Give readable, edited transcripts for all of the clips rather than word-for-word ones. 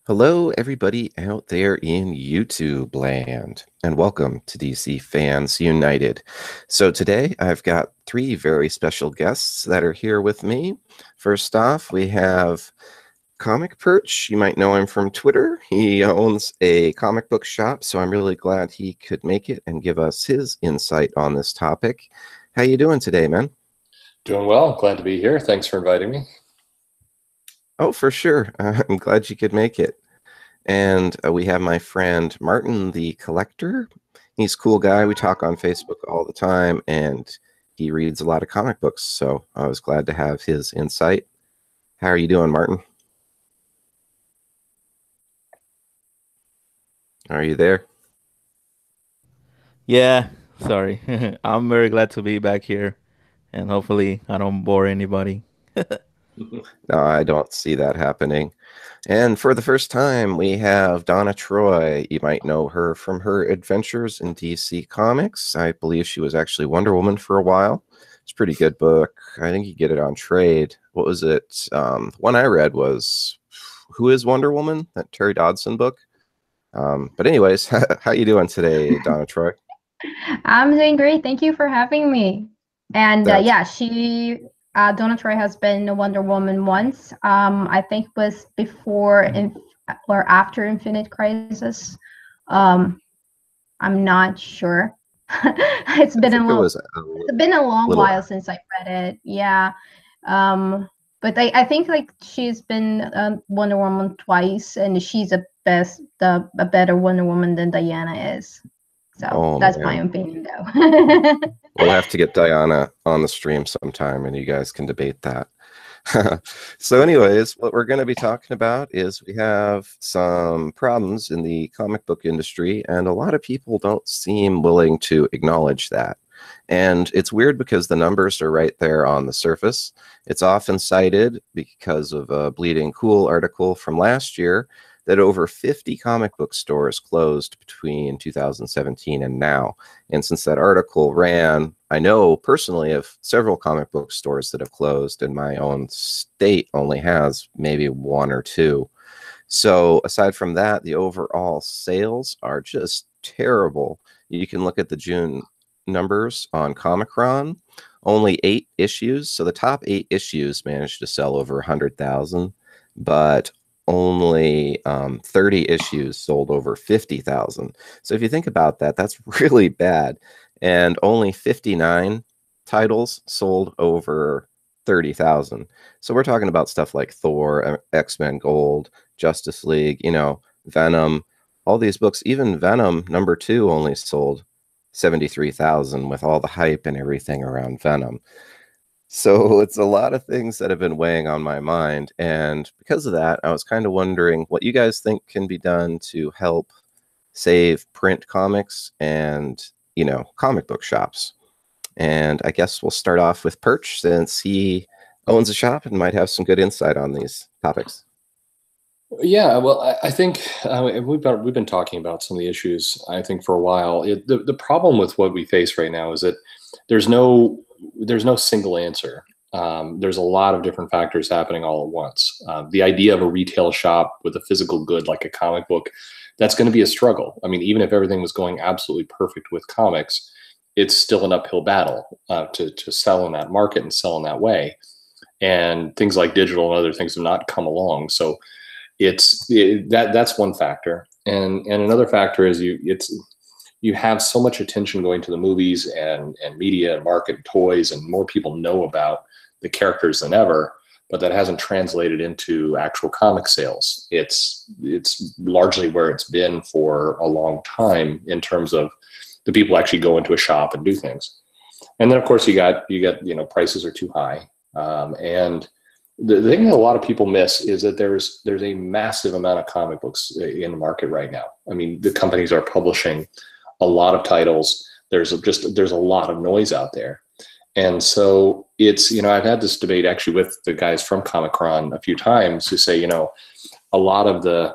Hello, everybody out there in YouTube land, and welcome to DC Fans United. So today I've got three very special guests that are here with me. First off, we have Comic Perch. You might know him from Twitter. He owns a comic book shop, so I'm really glad he could make it and give us his insight on this topic. How you doing today, man? Doing well. Glad to be here. Thanks for inviting me. Oh, for sure. I'm glad you could make it. And we have my friend Martin, the collector. He's a cool guy. We talk on Facebook all the time, and he reads a lot of comic books. So I was glad to have his insight. How are you doing, Martin? Are you there? Yeah, sorry. I'm very glad to be back here, and hopefully I don't bore anybody. No, I don't see that happening. And for the first time, we have Donna Troy. You might know her from her adventures in DC Comics. I believe she was actually Wonder Woman for a while. It's a pretty good book. I think you get it on trade. What was it? One I read was Who is Wonder Woman? That Terry Dodson book. But anyways, how you doing today, Donna Troy? I'm doing great. Thank you for having me. And That's yeah, Donna Troy has been a Wonder Woman once. I think it was before or after Infinite Crisis. I'm not sure. It's I been think a it long, was it's been a long little. while since I read it. Yeah. But I think like she's been Wonder Woman twice, and she's a better Wonder Woman than Diana is. So Oh that's my man. opinion, though. We'll have to get Diana on the stream sometime and you guys can debate that. So anyways, what we're going to be talking about is we have some problems in the comic book industry, and a lot of people don't seem willing to acknowledge that. And it's weird because the numbers are right there on the surface. It's often cited because of a Bleeding Cool article from last year that over 50 comic book stores closed between 2017 and now. And since that article ran, I know personally of several comic book stores that have closed, and my own state only has maybe one or two. So aside from that, the overall sales are just terrible. You can look at the June numbers on Comic-Con, only 8 issues. So the top 8 issues managed to sell over 100,000, but only 30 issues sold over 50,000. So if you think about that, that's really bad. And only 59 titles sold over 30,000. So we're talking about stuff like Thor, X-Men Gold, Justice League, Venom, all these books. Even Venom #2 only sold 73,000 with all the hype and everything around Venom. So it's a lot of things that have been weighing on my mind. And because of that, I was kind of wondering what you guys think can be done to help save print comics and, comic book shops. And I guess we'll start off with Perch since he owns a shop and might have some good insight on these topics. Yeah, well, I think we've been talking about some of the issues, I think, for a while. The problem with what we face right now is that there's no single answer. There's a lot of different factors happening all at once. The idea of a retail shop with a physical good like a comic book, that's going to be a struggle. I mean, even if everything was going absolutely perfect with comics, it's still an uphill battle to sell in that market and sell in that way. And things like digital and other things have not come along. So that's one factor. And another factor is you have so much attention going to the movies and media and market and toys, and more people know about the characters than ever, but that hasn't translated into actual comic sales. It's largely where it's been for a long time in terms of the people actually go into a shop and do things. And then of course you got prices are too high. And the thing that a lot of people miss is that there's a massive amount of comic books in the market right now. I mean, the companies are publishing a lot of titles. There's a lot of noise out there. And so it's, I've had this debate actually with the guys from Comic-Con a few times who say, a lot of the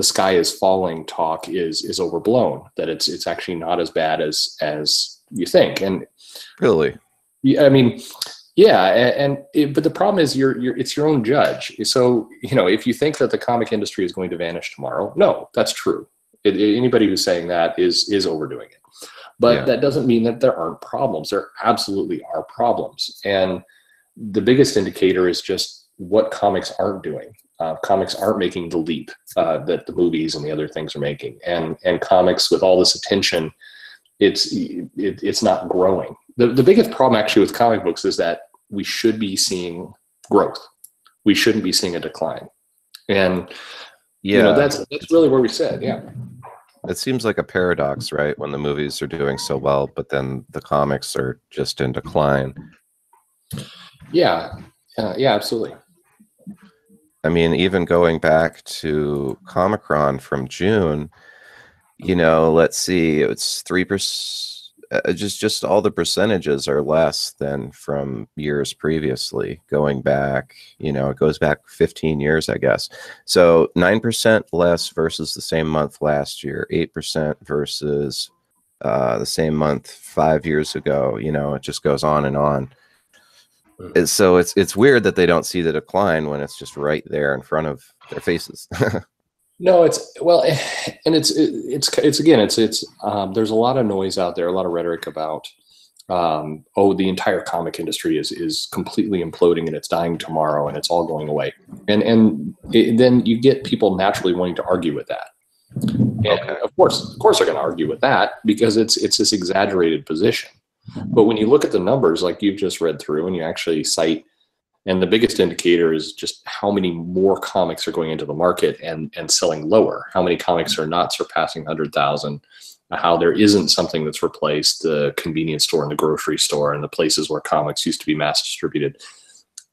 sky is falling talk is overblown, that it's actually not as bad as you think. And Really? I mean, Yeah, but the problem is it's your own judge. So if you think that the comic industry is going to vanish tomorrow, no, that's true. Anybody who's saying that is overdoing it. But that doesn't mean that there aren't problems. There absolutely are problems, and the biggest indicator is just what comics aren't doing. Comics aren't making the leap that the movies and the other things are making, and comics with all this attention, it's not growing. The biggest problem actually with comic books is that we should be seeing growth. We shouldn't be seeing a decline. And that's really where we sit. Yeah. It seems like a paradox, right? When the movies are doing so well, but then the comics are just in decline. Yeah, absolutely. I mean, even going back to Comic-Con from June, let's see, it's 3%. Just all the percentages are less than from years previously. Going back, it goes back 15 years, I guess. So 9% less versus the same month last year, 8% versus the same month 5 years ago. It just goes on and on. So it's weird that they don't see the decline when it's just right there in front of their faces. No, there's a lot of noise out there, a lot of rhetoric about, the entire comic industry is completely imploding and it's dying tomorrow and it's all going away. And then you get people naturally wanting to argue with that. And of course they're going to argue with that because it's this exaggerated position. But when you look at the numbers, like you've just read through, and you actually cite, and the biggest indicator is just how many more comics are going into the market and selling lower. How many comics are not surpassing 100,000? How there isn't something that's replaced the convenience store and the grocery store and the places where comics used to be mass distributed.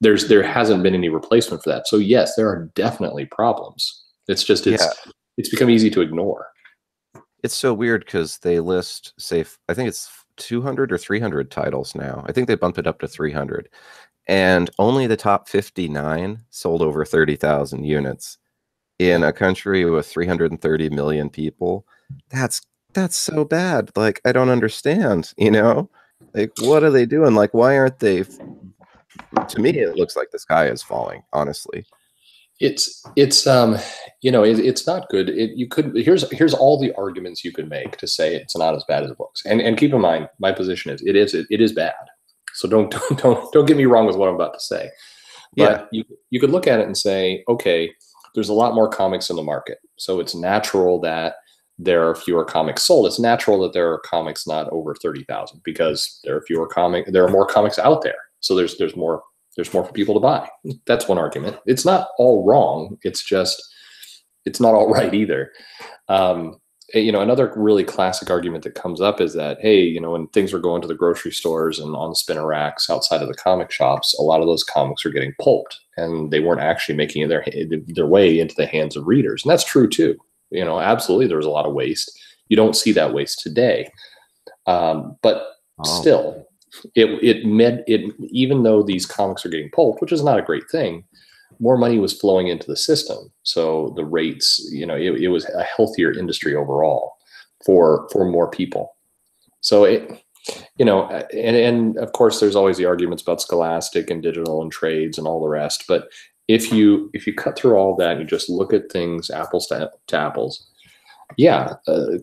There hasn't been any replacement for that. So yes, there are definitely problems. It's just it's become easy to ignore. It's so weird because they list, say, I think it's 200 or 300 titles now. I think they bumped it up to 300. And only the top 59 sold over 30,000 units in a country with 330 million people. That's so bad. Like, I don't understand, Like, what are they doing? Like, why aren't they? To me, it looks like the sky is falling, honestly. It's not good. Here's all the arguments you could make to say it's not as bad as books. And keep in mind, my position is it is bad. So don't get me wrong with what I'm about to say. But you could look at it and say, okay, there's a lot more comics in the market. So it's natural that there are fewer comics sold. It's natural that there are comics not over 30,000 because there are more comics out there. So there's more for people to buy. That's one argument. It's not all wrong. It's just it's not all right either. Another really classic argument that comes up is that, hey, when things were going to the grocery stores and on the spinner racks outside of the comic shops, a lot of those comics are getting pulped and they weren't actually making their way into the hands of readers. And that's true too. Absolutely, there was a lot of waste. You don't see that waste today. Still, even though these comics are getting pulped, which is not a great thing, more money was flowing into the system. So the rates, it was a healthier industry overall for more people. So and of course there's always the arguments about Scholastic and digital and trades and all the rest. But if you cut through all that and you just look at things apples to apples,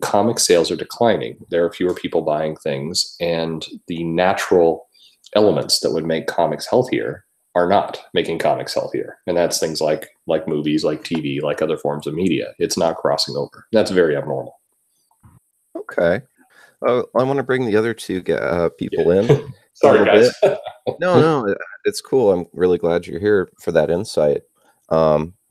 comic sales are declining. There are fewer people buying things, and the natural elements that would make comics healthier are not making comics healthier. And that's things like movies, like TV, like other forms of media. It's not crossing over. That's very abnormal. Okay. I want to bring the other two people in. Sorry, guys. No, it's cool. I'm really glad you're here for that insight.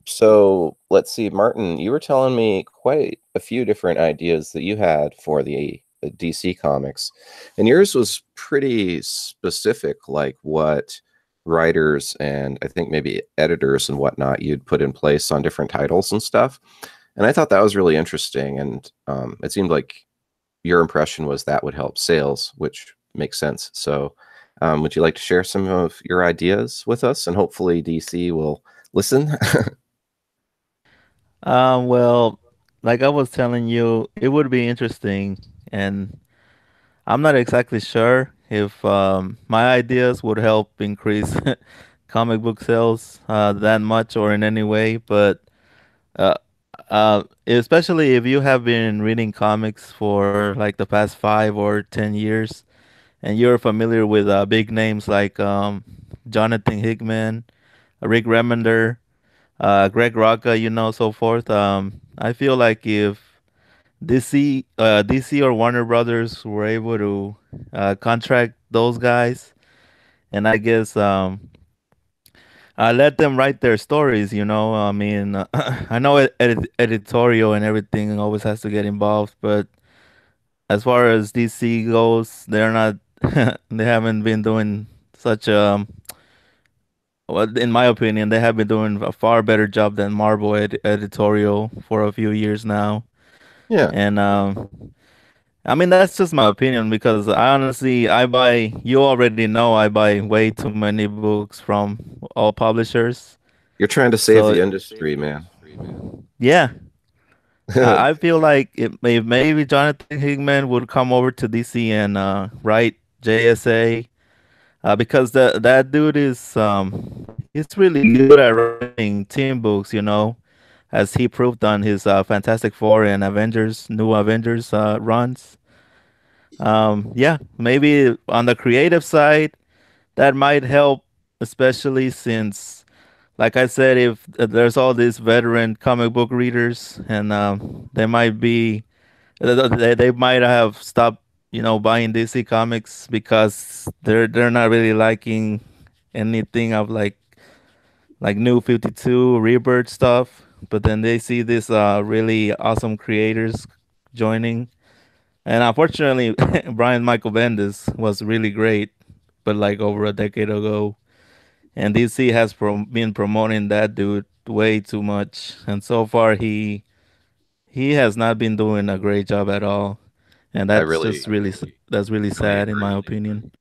So let's see, Martin, you were telling me quite a few different ideas that you had for the DC comics, and yours was pretty specific, like what writers and I think maybe editors and whatnot you'd put in place on different titles and stuff. And I thought that was really interesting. And it seemed like your impression was that would help sales, which makes sense. So would you like to share some of your ideas with us? And hopefully DC will listen. Well, like I was telling you, it would be interesting, and I'm not exactly sure if my ideas would help increase comic book sales that much or in any way, but uh, especially if you have been reading comics for like the past 5 or 10 years, and you're familiar with big names like Jonathan Hickman, Rick Remender, Greg Rucka, so forth. I feel like if DC or Warner Brothers were able to contract those guys, and I guess let them write their stories. I mean, I know editorial and everything always has to get involved, but as far as DC goes, they're not. They haven't been doing such well, in my opinion, they have been doing a far better job than Marvel editorial for a few years now. Yeah, And I mean, that's just my opinion because I honestly, you already know I buy way too many books from all publishers. you're trying to save So, the industry, man. yeah, I feel like if maybe Jonathan Hickman would come over to DC and write JSA, because that dude is he's really good at writing team books, as he proved on his Fantastic Four and New Avengers runs. Yeah, maybe on the creative side, that might help, especially since, like I said, if there's all these veteran comic book readers, and they might be, they might have stopped, buying DC comics because they're not really liking anything of like New 52 Rebirth stuff. But then they see this really awesome creators joining. And unfortunately, Brian Michael Bendis was really great, but like over a decade ago. And DC has been promoting that dude way too much. And so far, he has not been doing a great job at all. And I that's really, just that's really really sad in my agree. opinion.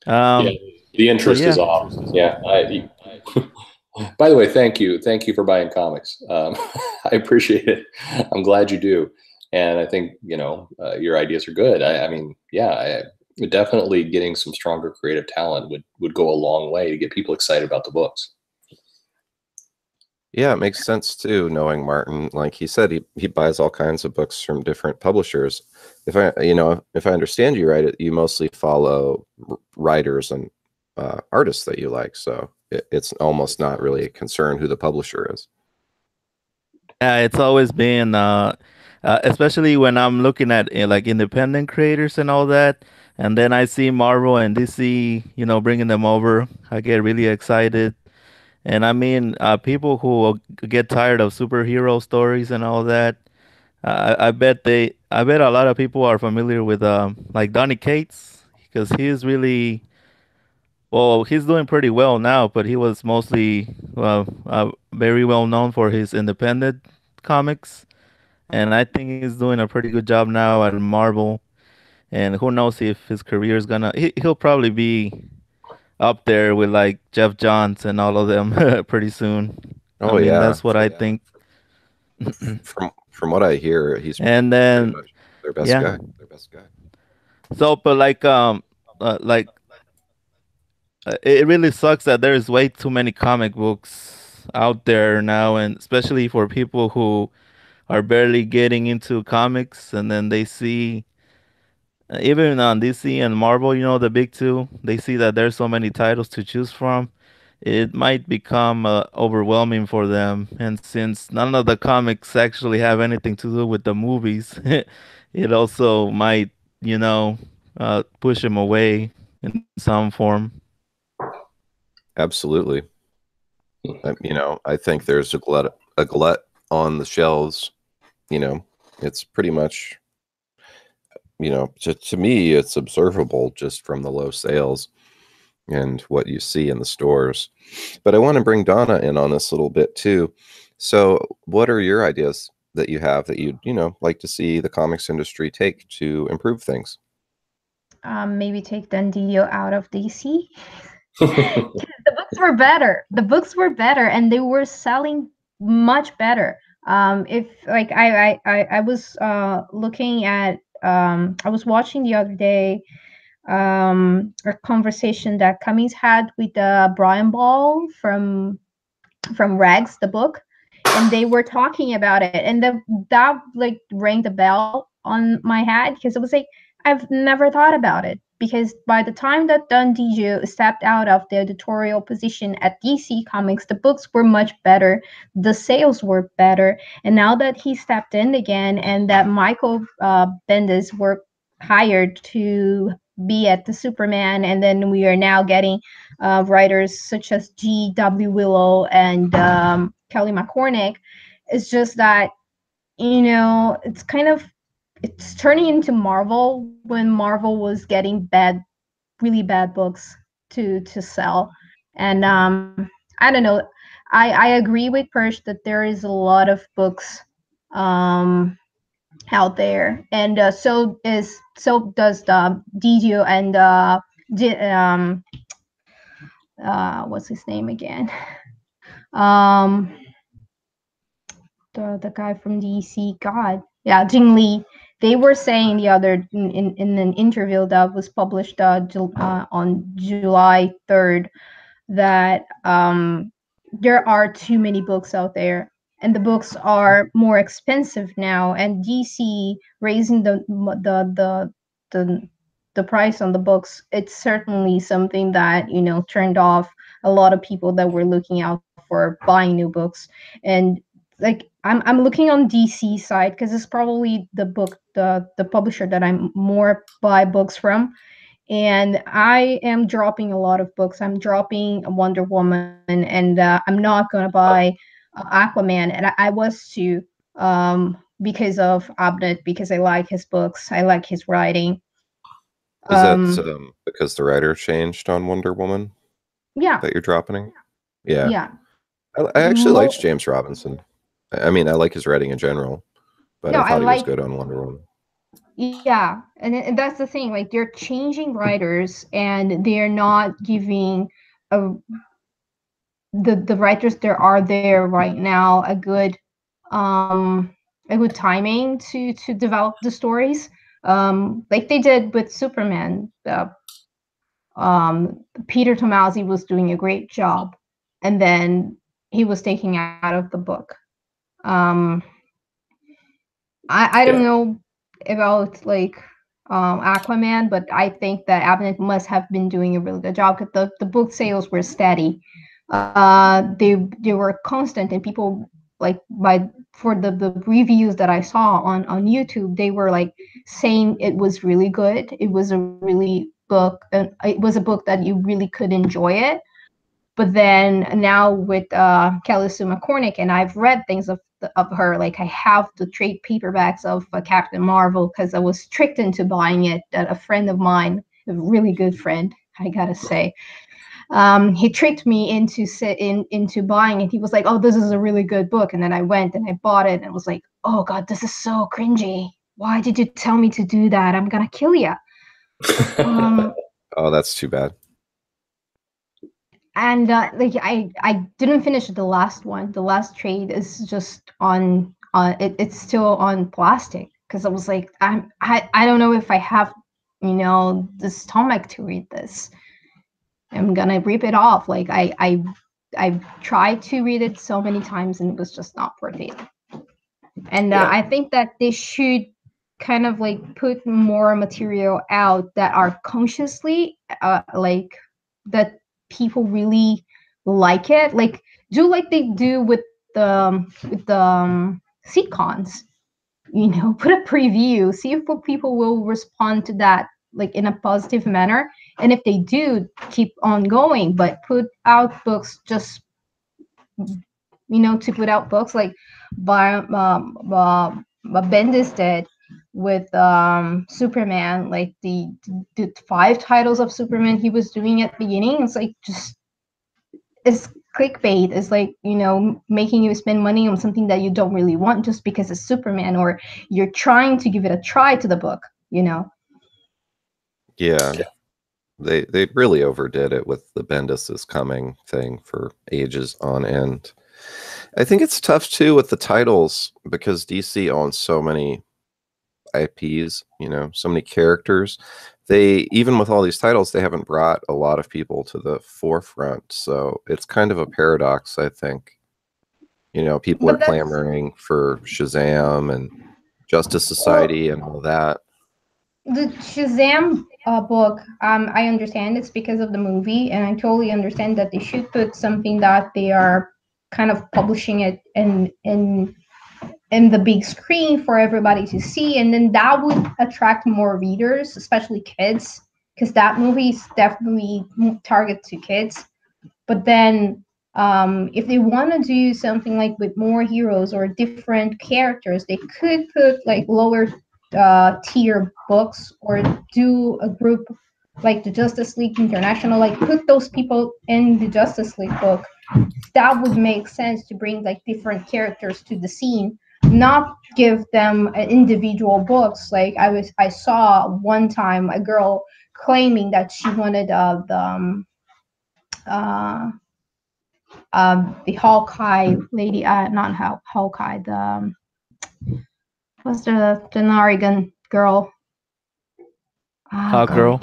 Yeah, the So interest yeah. is off. Yeah. By the way, thank you for buying comics. I appreciate it. I'm glad you do, and I think your ideas are good. I mean, yeah, definitely getting some stronger creative talent would go a long way to get people excited about the books. Yeah, it makes sense too, knowing Martin. Like he said, he buys all kinds of books from different publishers. If I understand you right, you mostly follow writers and artists that you like, so it's almost not really a concern who the publisher is. Yeah, it's always been, especially when I'm looking at like independent creators and all that, and then I see Marvel and DC, bringing them over. I get really excited, and I mean, people who get tired of superhero stories and all that. I bet a lot of people are familiar with like Donny Cates because he's really well, he's doing pretty well now, but he was mostly very well known for his independent comics. And I think he's doing a pretty good job now at Marvel. And who knows if his career is he'll probably be up there with like Jeff Johns and all of them pretty soon. I Oh mean, yeah, that's what I think. from what I hear, he's And pretty then, much their best yeah. guy. So, but like it really sucks that there's way too many comic books out there now, and especially for people who are barely getting into comics, and then they see even on DC and Marvel, the big two, they see that there's so many titles to choose from. It might become overwhelming for them, and since none of the comics actually have anything to do with the movies, it also might, push them away in some form. Absolutely. I think there's a glut on the shelves. It's pretty much, to me, it's observable just from the low sales and what you see in the stores. But I want to bring Donna in on this a little bit too. So what are your ideas that you have that you'd, like to see the comics industry take to improve things? Maybe take Dandidio out of DC. The books were better. The books were better, and they were selling much better. If like I was looking at I was watching the other day a conversation that Cummings had with Brian Ball from Rags, the book, and they were talking about it, and that like rang the bell on my head, because it was like, I've never thought about it, because by the time that Don DiGio stepped out of the editorial position at DC Comics, the books were much better, the sales were better, and now that he stepped in again, and that Michael Bendis were hired to be at the Superman, and then we are now getting writers such as G.W. Willow and Kelly McCormick. It's just that, it's turning into Marvel, when Marvel was getting really bad books to sell. And I don't know. I agree with Perch that there is a lot of books out there, and so does the Didio and what's his name again? The guy from DC, God, yeah, Jing Lee. They were saying the other in an interview that was published on July 3rd that there are too many books out there, and the books are more expensive now, and DC raising the price on the books, it's certainly something that turned off a lot of people that were looking out for buying new books. And like I'm looking on DC side, because it's probably the publisher that I'm more buy books from, and I am dropping a lot of books. I'm dropping Wonder Woman, and I'm not gonna buy Aquaman, and I was too, because of Abnett, because I like his books, I like his writing. Is that because the writer changed on Wonder Woman? Yeah. That you're dropping? Yeah. Yeah. I actually liked James Robinson. I mean, I like his writing in general, but I thought he was good on Wonder Woman. Yeah, and that's the thing. Like, they're changing writers, and they're not giving the writers there are there right now a good timing to develop the stories, like they did with Superman. Peter Tomasi was doing a great job, and then he was taken out of the book. I don't know about like Aquaman, but I think that Abnett must have been doing a really good job, because the book sales were steady. They were constant, and people for the reviews that I saw on YouTube, they were like saying it was really good. It was a really book, and it was a book that you really could enjoy it. But then now with Kelly Sue McCormick, and I've read things of her, like I have the trade paperbacks of Captain Marvel, because I was tricked into buying it. That a friend of mine, a really good friend, I gotta say, he tricked me into buying it. He was like, "Oh, this is a really good book," and then I went and I bought it, and it was like, "Oh God, this is so cringy. Why did you tell me to do that? I'm gonna kill you." Oh, that's too bad. And like I didn't finish the last one. The last trade is just on it's still on plastic, because I was like, I don't know if I have the stomach to read this. I'm gonna rip it off. Like I've tried to read it so many times, and it was just not worth it. And I think that they should kind of like put more material out that are consciously like that people really like it, like do like they do with the sitcoms, put a preview, see if people will respond to that like in a positive manner, and if they do, keep on going, but put out books just to put out books like Bendis did with Superman, like the 5 titles of Superman he was doing at the beginning. It's like it's clickbait. It's like making you spend money on something that you don't really want just because it's Superman, or you're trying to give it a try to the book. Yeah. They really overdid it with the Bendis is coming thing for ages on end. I think it's tough too with the titles, because DC owns so many IPs, so many characters. they, even with all these titles, they haven't brought a lot of people to the forefront. So it's kind of a paradox, I think. You know, people are clamoring for Shazam and Justice Society and all that. The Shazam book, I understand it's because of the movie, and I totally understand that they should put something that they are kind of publishing it in the big screen for everybody to see, and then that would attract more readers, especially kids, because that movie is definitely targeted to kids. But then if they want to do something like with more heroes or different characters, they could put like lower tier books, or do a group like the Justice League International, like put those people in the Justice League book. That would make sense, to bring like different characters to the scene, not give them individual books. Like I saw one time a girl claiming that she wanted the Hawkeye lady, not Hawkeye, the what's the Oregon girl? Hawk Girl.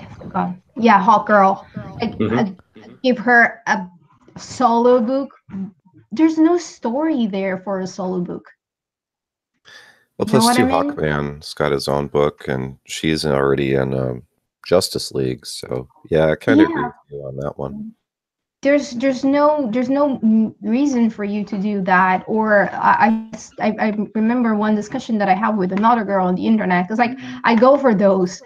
Yeah, Hawk Girl. I give her a solo book. There's no story there for a solo book. Well, plus too, Hawkman's got his own book, and she's already in Justice League. So yeah, I kind of agree with you on that one. There's no reason for you to do that. Or I remember one discussion that I had with another girl on the internet, because like I go for those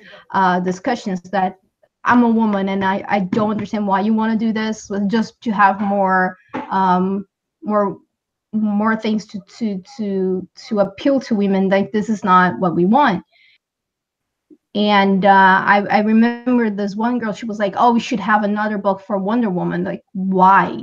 discussions that I'm a woman and I don't understand why you want to do this, just to have more things to appeal to women. Like, this is not what we want. And I remember this one girl, she was like, oh, we should have another book for Wonder Woman. Like, why?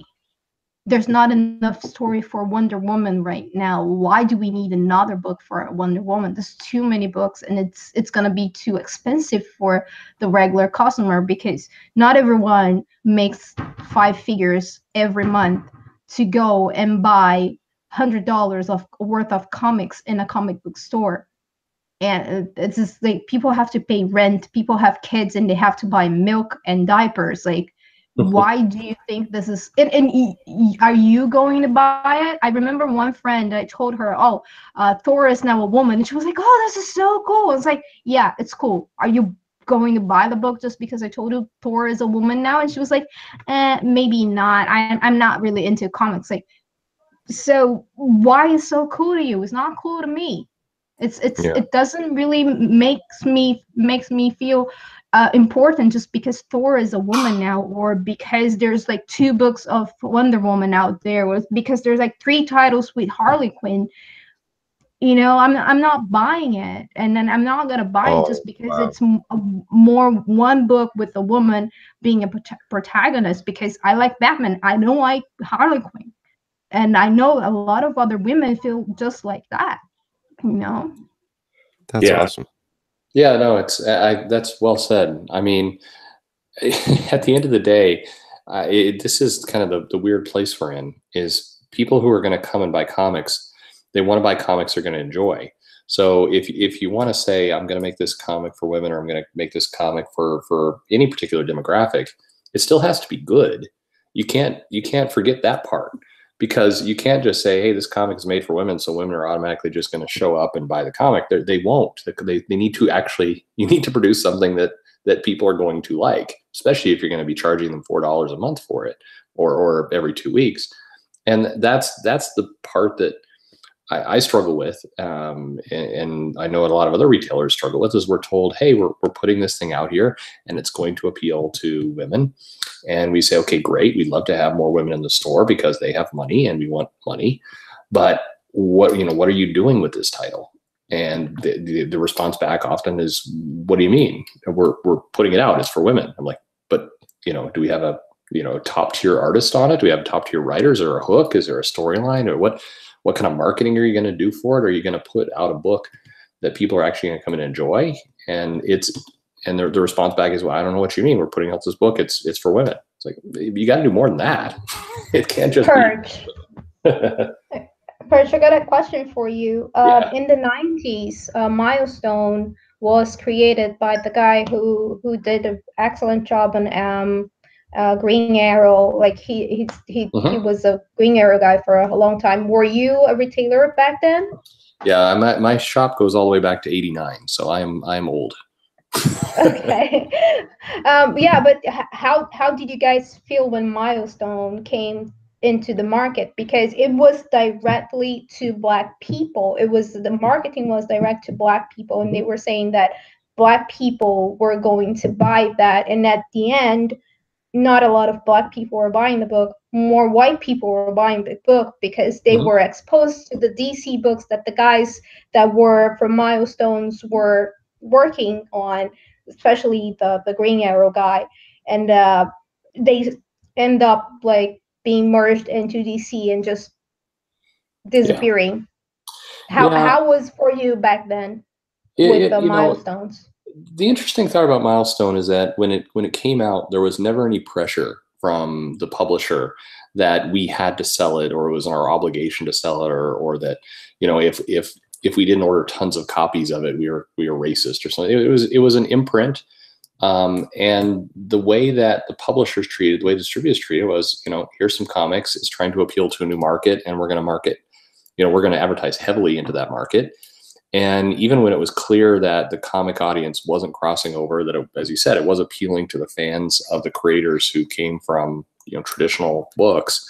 There's not enough story for Wonder Woman right now. Why do we need another book for Wonder Woman? There's too many books, and it's going to be too expensive for the regular customer, because not everyone makes 5 figures every month to go and buy $100 worth of comics in a comic book store. And it's just like, people have to pay rent, people have kids, and they have to buy milk and diapers. Like, why do you think this is and are you going to buy it? I remember one friend, I told her, oh, Thor is now a woman, and she was like, oh, this is so cool. It's like, yeah, it's cool. Are you going to buy the book just because I told you Thor is a woman now? And she was like, maybe not. I'm not really into comics. Like, so why is so cool to you? It's not cool to me. It doesn't really makes me feel important just because Thor is a woman now, or because there's like 2 books of Wonder Woman out there, or because there's like 3 titles with Harley Quinn. You know, I'm not buying it, and then I'm not gonna buy it just because it's more one book with a woman being a protagonist. Because I like Batman, I don't like Harley Quinn, and I know a lot of other women feel just like that. You know, that's awesome. Yeah, no, that's well said. I mean, at the end of the day, this is kind of the weird place we're in. Is people who are going to come and buy comics, they want to buy comics they're going to enjoy. So if you want to say, I'm going to make this comic for women, or I'm going to make this comic for any particular demographic, it still has to be good. You can't forget that part. Because you can't just say, hey, this comic is made for women, so women are automatically just going to show up and buy the comic. They won't. They need to actually, you need to produce something that people are going to like, especially if you're going to be charging them $4 a month for it, or every 2 weeks. And that's the part that I struggle with, and I know a lot of other retailers struggle with, is we're told, hey, we're putting this thing out here and it's going to appeal to women. And we say, okay, great. We'd love to have more women in the store because they have money and we want money. But what are you doing with this title? And the response back often is, what do you mean? We're putting it out. It's for women. I'm like, but do we have a top tier artist on it? Do we have top tier writers, or a hook? Is there a storyline, or what kind of marketing are you going to do for it? Are you going to put out a book that people are actually going to come and enjoy? And the response back is, well, I don't know what you mean. We're putting out this book. It's for women. It's like, you got to do more than that. It can't just Perch. Perch, I got a question for you. In the 90s, Milestone was created by the guy who did an excellent job on Green Arrow. Like he was a Green Arrow guy for a long time. Were you a retailer back then? Yeah, my shop goes all the way back to '89, so I'm old. Okay. Yeah, but how did you guys feel when Milestone came into the market? Because it was directly to Black people. The marketing was direct to Black people, and they were saying that Black people were going to buy that, and at the end, not a lot of Black people were buying the book. More white people were buying the book because they were exposed to the DC books that the guys that were from Milestones were working on, especially the Green Arrow guy, and they end up like being merged into DC and just disappearing. How was for you back then with the Milestones? The interesting thought about Milestone is that when it came out, there was never any pressure from the publisher that we had to sell it, or it was our obligation to sell it, or that, you know, if we didn't order tons of copies of it, we were racist or something. It was an imprint, and the way that the publishers treated, the way the distributors treated was, you know, here's some comics. It's trying to appeal to a new market, and we're going to market. You know, we're going to advertise heavily into that market. And even when it was clear that the comic audience wasn't crossing over, that it, as you said, it was appealing to the fans of the creators who came from, you know, traditional books,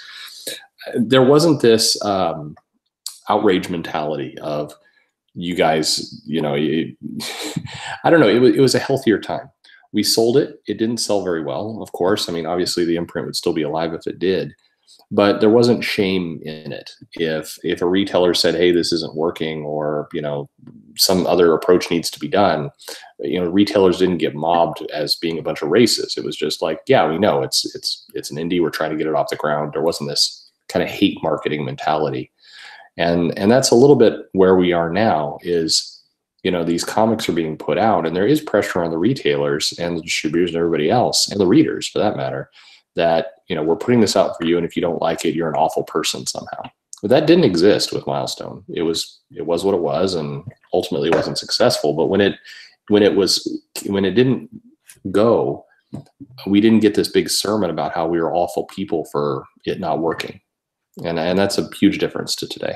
there wasn't this outrage mentality of, you guys, you know, I don't know. It was a healthier time. We sold it. It didn't sell very well, of course. I mean, obviously the imprint would still be alive if it did. But there wasn't shame in it. If a retailer said, hey, this isn't working, or, you know, some other approach needs to be done, you know, retailers didn't get mobbed as being a bunch of racists. It was just like, yeah, we know it's an indie. We're trying to get it off the ground. There wasn't this kind of hate marketing mentality. And that's a little bit where we are now is, you know, these comics are being put out, and there is pressure on the retailers and the distributors and everybody else, and the readers for that matter, that, you know, we're putting this out for you, and if you don't like it, you're an awful person somehow. But that didn't exist with Milestone. It was what it was, and ultimately wasn't successful. But when it didn't go, we didn't get this big sermon about how we were awful people for it not working, and that's a huge difference to today.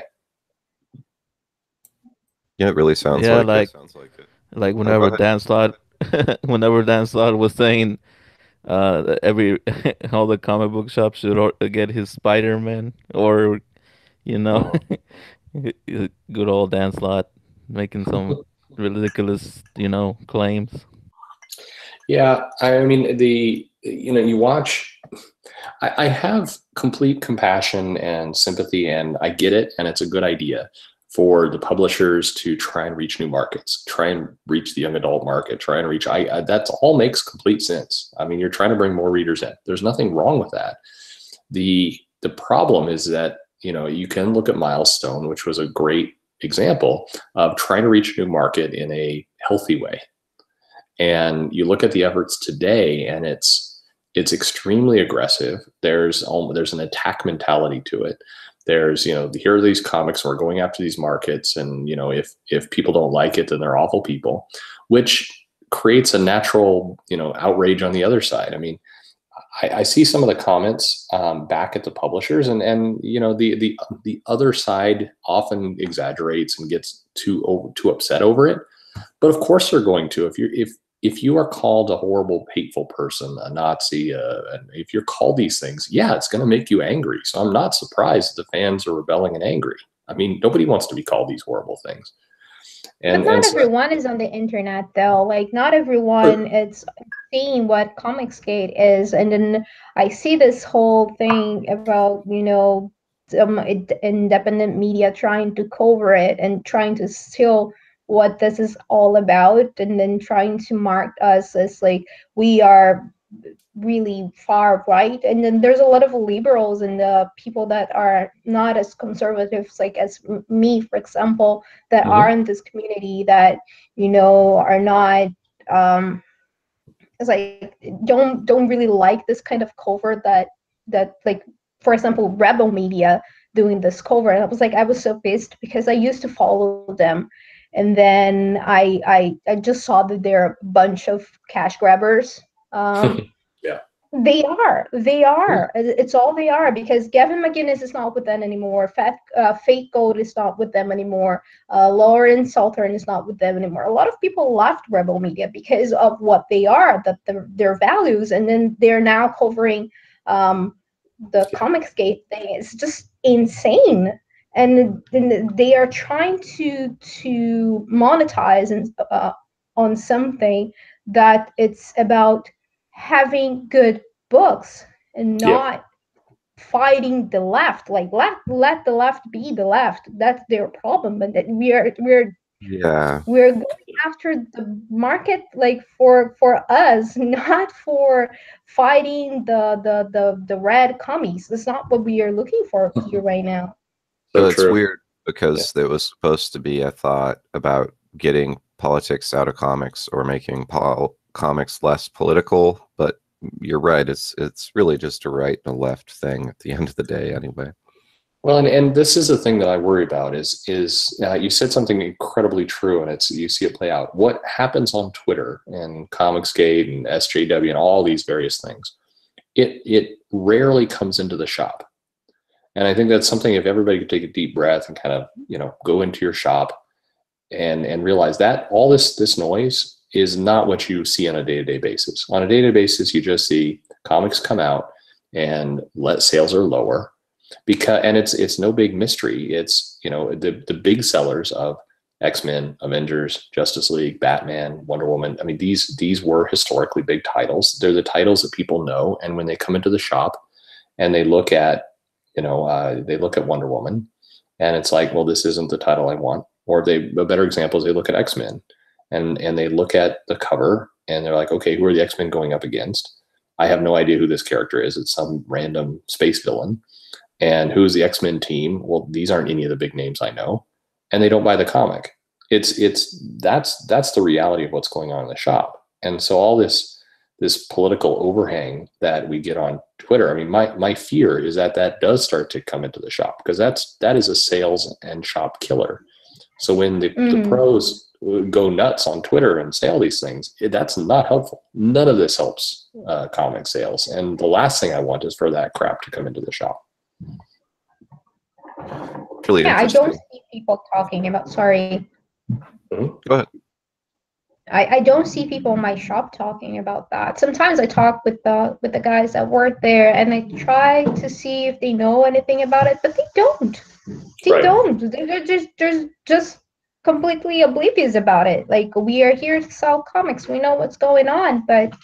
Yeah, it really sounds like it. Like whenever Dan Slott was saying all the comic book shops should get his Spider-Man, or, you know, good old Dan Slott making some ridiculous, you know, claims. Yeah, I mean, you know, you watch, I have complete compassion and sympathy, and I get it, and it's a good idea for the publishers to try and reach new markets, try and reach the young adult market, try and reach, that all makes complete sense. I mean, you're trying to bring more readers in. There's nothing wrong with that. The problem is that, you know, you can look at Milestone, which was a great example of trying to reach a new market in a healthy way. And you look at the efforts today, and it's extremely aggressive. There's an attack mentality to it. There's, you know, here are these comics, and we're going after these markets, and, you know, if people don't like it, then they're awful people, which creates a natural, you know, outrage on the other side. I mean, I see some of the comments back at the publishers, and you know, the other side often exaggerates and gets too upset over it. But of course they're going to. If you are called a horrible, hateful person, a Nazi, and if you're called these things, yeah, it's going to make you angry. So I'm not surprised that the fans are rebelling and angry. I mean, nobody wants to be called these horrible things. But not everyone is on the internet, though. Like, not everyone is seeing what Comicsgate is. And then I see this whole thing about, you know, independent media trying to cover it and trying to steal what this is all about, and then trying to mark us as like we are really far right. And then there's a lot of liberals and the people that are not as conservative, like as me, for example, that are in this community that, you know, are not it's like don't really like this kind of cover that like, for example, Rebel Media doing this cover. And I was so pissed because I used to follow them. And then I just saw that they're a bunch of cash grabbers. Yeah. They are. It's all they are, because Gavin McInnes is not with them anymore. Fate Gold is not with them anymore. Lauren Saltern is not with them anymore. A lot of people left Rebel Media because of what they are, their values, and then they're now covering the Comicsgate thing. It's just insane. And they are trying to monetize on something that it's about having good books and not fighting the left. Like let the left be the left. That's their problem. But that we're going after the market, like for us, not for fighting the red commies. That's not what we are looking for here right now. So it's weird because it was supposed to be, I thought, about getting politics out of comics or making comics less political, but you're right, it's really just a right and a left thing at the end of the day anyway. Well, and this is the thing that I worry about is you said something incredibly true, and you see it play out. What happens on Twitter and Comicsgate and SJW and all these various things, it rarely comes into the shop. And I think that's something, if everybody could take a deep breath and kind of, go into your shop and realize that all this noise is not what you see on a day-to-day basis. On a day-to-day basis, you just see comics come out and sales are lower, and it's no big mystery. It's, the big sellers of X-Men, Avengers, Justice League, Batman, Wonder Woman. I mean, these were historically big titles. They're the titles that people know. And when they come into the shop and they look at, they look at Wonder Woman, and it's like, well, this isn't the title I want. Or a better example is they look at X-Men and they look at the cover and they're like, okay, who are the X-Men going up against? I have no idea who this character is. It's some random space villain. And who's the X-Men team? Well, these aren't any of the big names I know. And they don't buy the comic. That's the reality of what's going on in the shop. And so all this political overhang that we get on Twitter, I mean, my fear is that does start to come into the shop, because that is a sales and shop killer. So when the pros go nuts on Twitter and say all these things, that's not helpful. None of this helps comic sales. And the last thing I want is for that crap to come into the shop. Really I don't see people talking about, sorry. Go ahead. I don't see people in my shop talking about that. Sometimes I talk with the guys that work there, and I try to see if they know anything about it, but they don't. They don't. They're just completely oblivious about it. Like, we are here to sell comics. We know what's going on, but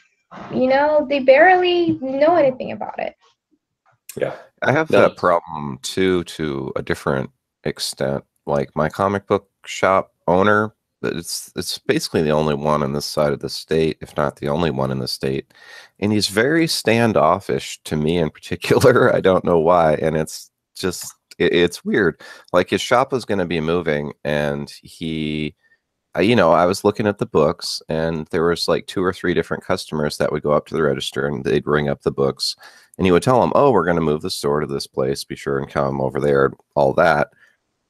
they barely know anything about it. Yeah, I have that problem too, to a different extent. Like, my comic book shop owner, it's basically the only one on this side of the state, if not the only one in the state, and he's very standoffish to me in particular. I don't know why, and it's just it's weird. Like, his shop was going to be moving, and I was looking at the books, and there was like 2 or 3 different customers that would go up to the register, and they'd ring up the books, and he would tell them, oh, we're going to move the store to this place, be sure and come over there, all that.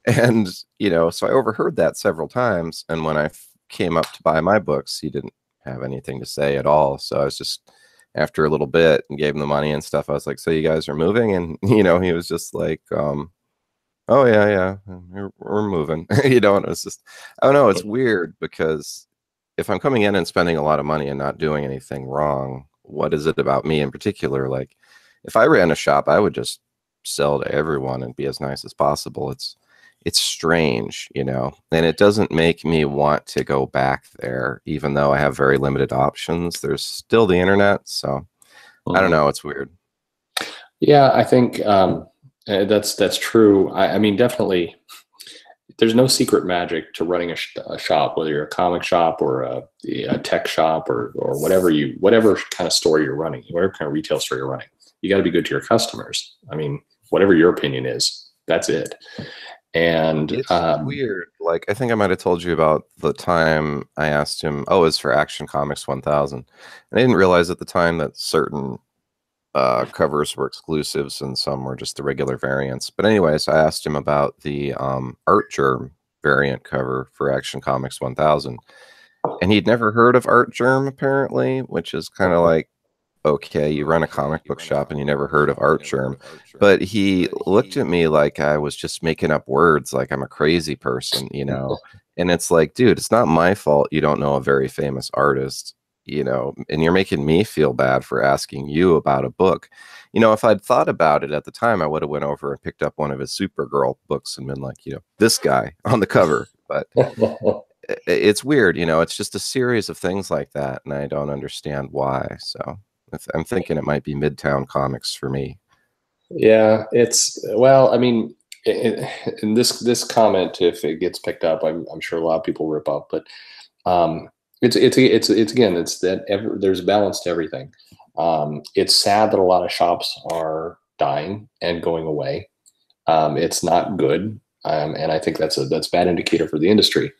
And, so I overheard that several times. And when I came up to buy my books, he didn't have anything to say at all. So I was just, after a little bit, and gave him the money and stuff, I was like, so you guys are moving? And, he was just like, oh, yeah, we're moving. And it was just, I don't know, it's weird, because if I'm coming in and spending a lot of money and not doing anything wrong, what is it about me in particular? Like, if I ran a shop, I would just sell to everyone and be as nice as possible. It's strange, and it doesn't make me want to go back there, even though I have very limited options. There's still the internet, so I don't know. It's weird. Yeah, I think that's true. I mean, definitely, there's no secret magic to running a shop, whether you're a comic shop or a tech shop or whatever kind of store you're running, whatever kind of retail store you're running. You got to be good to your customers. I mean, whatever your opinion is, that's it. And it's weird. Like, I think I might have told you about the time I asked him, it's for Action Comics 1000. And I didn't realize at the time that certain covers were exclusives and some were just the regular variants. But anyways, I asked him about the Art Germ variant cover for Action Comics 1000. And he'd never heard of Art Germ, apparently, which is kind of like, okay, you run a comic book shop and you never heard of Art Germ. But he looked at me like I was just making up words, like I'm a crazy person, you know? And it's like, dude, it's not my fault you don't know a very famous artist, you know, and you're making me feel bad for asking you about a book. You know, if I'd thought about it at the time, I would have went over and picked up one of his Supergirl books and been like, you know, this guy on the cover. But it's weird, you know, it's just a series of things like that, and I don't understand why. So I'm thinking it might be Midtown Comics for me. Yeah, it's, well, I mean, in this comment, if it gets picked up, I'm sure a lot of people rip up, but it's again, it's that there's a balance to everything. It's sad that a lot of shops are dying and going away. It's not good, and I think that's a bad indicator for the industry.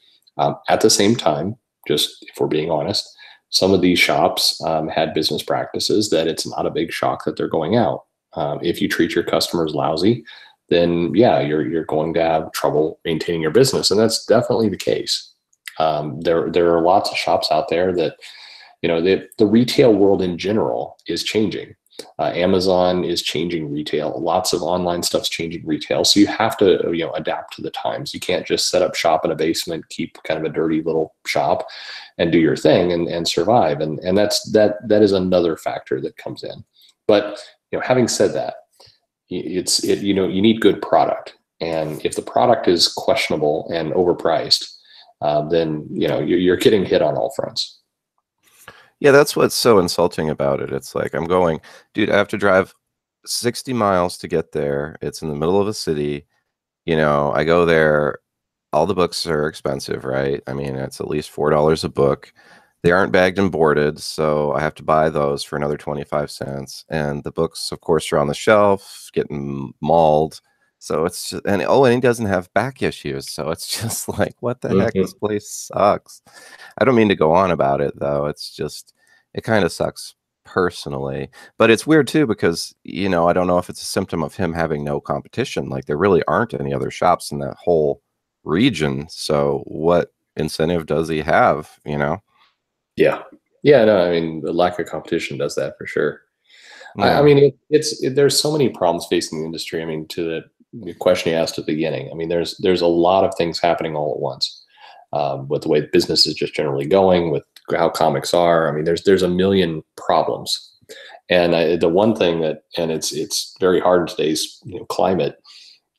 At the same time, just if we're being honest, some of these shops had business practices that it's not a big shock that they're going out. If you treat your customers lousy, then yeah, you're going to have trouble maintaining your business, and that's definitely the case. There are lots of shops out there that, you know, the retail world in general is changing. Amazon is changing retail. Lots of online stuff's changing retail. So you have to, you know, adapt to the times. You can't just set up shop in a basement, keep kind of a dirty little shop and do your thing and survive. And that is another factor that comes in. But, you know, having said that, you know, you need good product. And if the product is questionable and overpriced, then, you know, you're getting hit on all fronts. Yeah, that's what's so insulting about it. It's like, I'm going, dude, I have to drive 60 miles to get there. It's in the middle of a city. You know, I go there, all the books are expensive, right? I mean, it's at least $4 a book. They aren't bagged and boarded, so I have to buy those for another 25 cents. And the books, of course, are on the shelf, getting mauled. So it's just, and he doesn't have back issues. So it's just like, what the heck? This place sucks. I don't mean to go on about it, though. It's just, it kind of sucks personally. But it's weird, too, because, you know, I don't know if it's a symptom of him having no competition. Like, there really aren't any other shops in that whole region. So what incentive does he have, you know? Yeah. Yeah, no, I mean, the lack of competition does that for sure. Yeah. I mean, there's so many problems facing the industry. I mean, to the question you asked at the beginning, I mean, there's a lot of things happening all at once, with the way business is just generally going, with how comics are. I mean, there's a million problems, and the one thing that, and it's very hard in today's, you know, climate,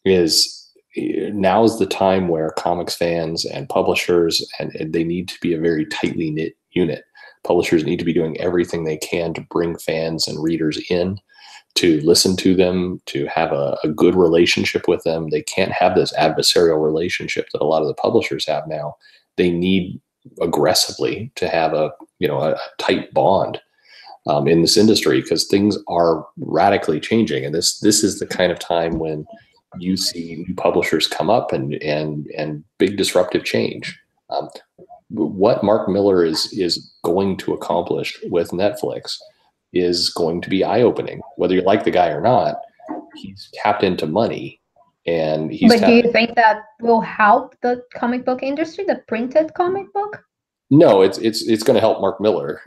is now is the time where comics fans and publishers and they need to be a very tightly knit unit. Publishers need to be doing everything they can to bring fans and readers in, to listen to them, to have a good relationship with them. They can't have this adversarial relationship that a lot of the publishers have now. They need aggressively to have a tight bond in this industry, because things are radically changing. And this is the kind of time when you see new publishers come up and big disruptive change. What Mark Miller is going to accomplish with Netflix is going to be eye-opening. Whether you like the guy or not, he's tapped into money, and he's. But do you think that will help the comic book industry, the printed comic book? No, it's going to help Mark Miller.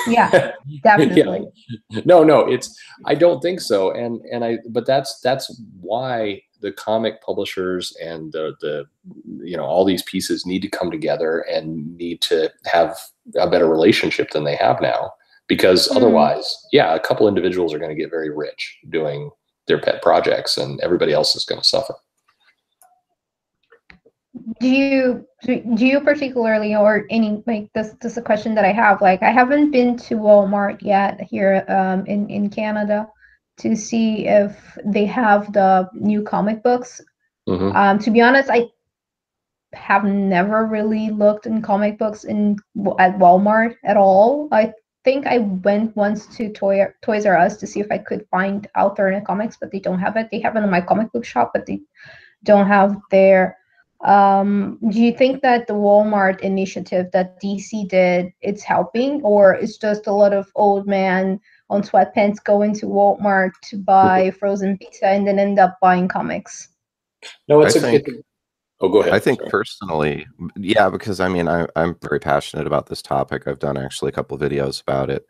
Yeah, definitely. Yeah. No, I don't think so. But that's why the comic publishers and the all these pieces need to come together and need to have a better relationship than they have now, because otherwise, yeah, a couple individuals are going to get very rich doing their pet projects, and everybody else is going to suffer. Do you particularly, or any, like, this is a question that I have, like, I haven't been to Walmart yet here in Canada to see if they have the new comic books. To be honest, I have never really looked in comic books at Walmart at all. I think I went once to Toys R Us to see if I could find alternate comics, but they don't have it. They have it in my comic book shop, but they don't have there. Do you think that the Walmart initiative that DC did, it's helping, or it's just a lot of old men on sweatpants going to Walmart to buy frozen pizza and then end up buying comics? No, Oh, go ahead. I think Sorry. personally, yeah, because I mean, I'm very passionate about this topic. I've done actually a couple videos about it.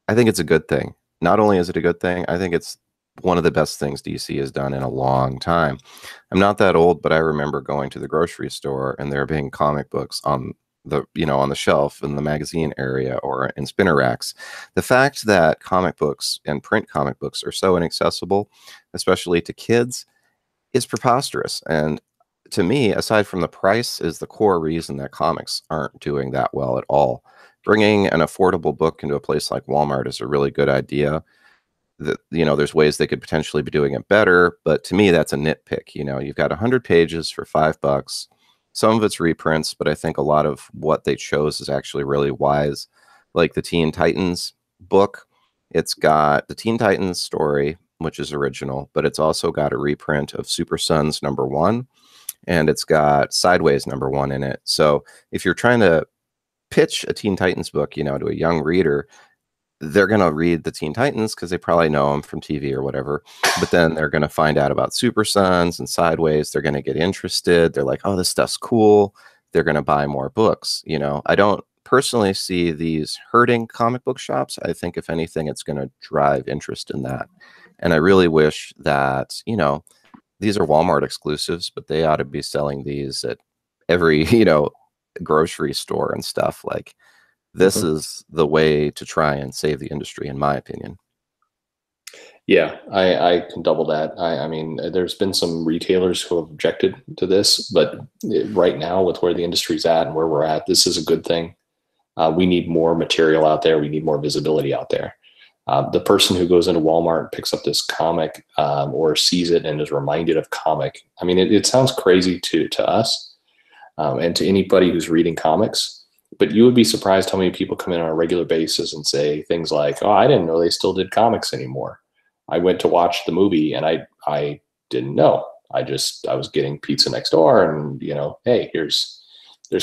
I think it's a good thing. Not only is it a good thing, I think it's one of the best things DC has done in a long time. I'm not that old, but I remember going to the grocery store and there being comic books on the, you know, on the shelf in the magazine area or in spinner racks. The fact that comic books and print comic books are so inaccessible, especially to kids, is preposterous. And to me, aside from the price, is the core reason that comics aren't doing that well at all. Bringing an affordable book into a place like Walmart is a really good idea. That, you know, there's ways they could potentially be doing it better, but to me, that's a nitpick. You know, you've got 100 pages for $5. Some of it's reprints, but I think a lot of what they chose is actually really wise. Like the Teen Titans book, it's got the Teen Titans story, which is original, but it's also got a reprint of Super Sons #1, and it's got Sideways #1 in it. So if you're trying to pitch a Teen Titans book, you know, to a young reader, they're going to read the Teen Titans because they probably know them from TV or whatever. But then they're going to find out about Super Sons and Sideways. They're going to get interested. They're like, oh, this stuff's cool. They're going to buy more books. You know, I don't personally see these hurting comic book shops. I think if anything, it's going to drive interest in that. And I really wish that, you know, these are Walmart exclusives, but they ought to be selling these at every, you know, grocery store and stuff. Like, this is the way to try and save the industry, in my opinion. Yeah, I can double that. I mean, there's been some retailers who have objected to this, but right now with where the industry's at and where we're at, this is a good thing. We need more material out there. We need more visibility out there. The person who goes into Walmart and picks up this comic or sees it and is reminded of comic, I mean, it sounds crazy to us and to anybody who's reading comics. But you would be surprised how many people come in on a regular basis and say things like, oh, I didn't know they still did comics anymore. I went to watch the movie and I didn't know. I was getting pizza next door and, you know, hey, there's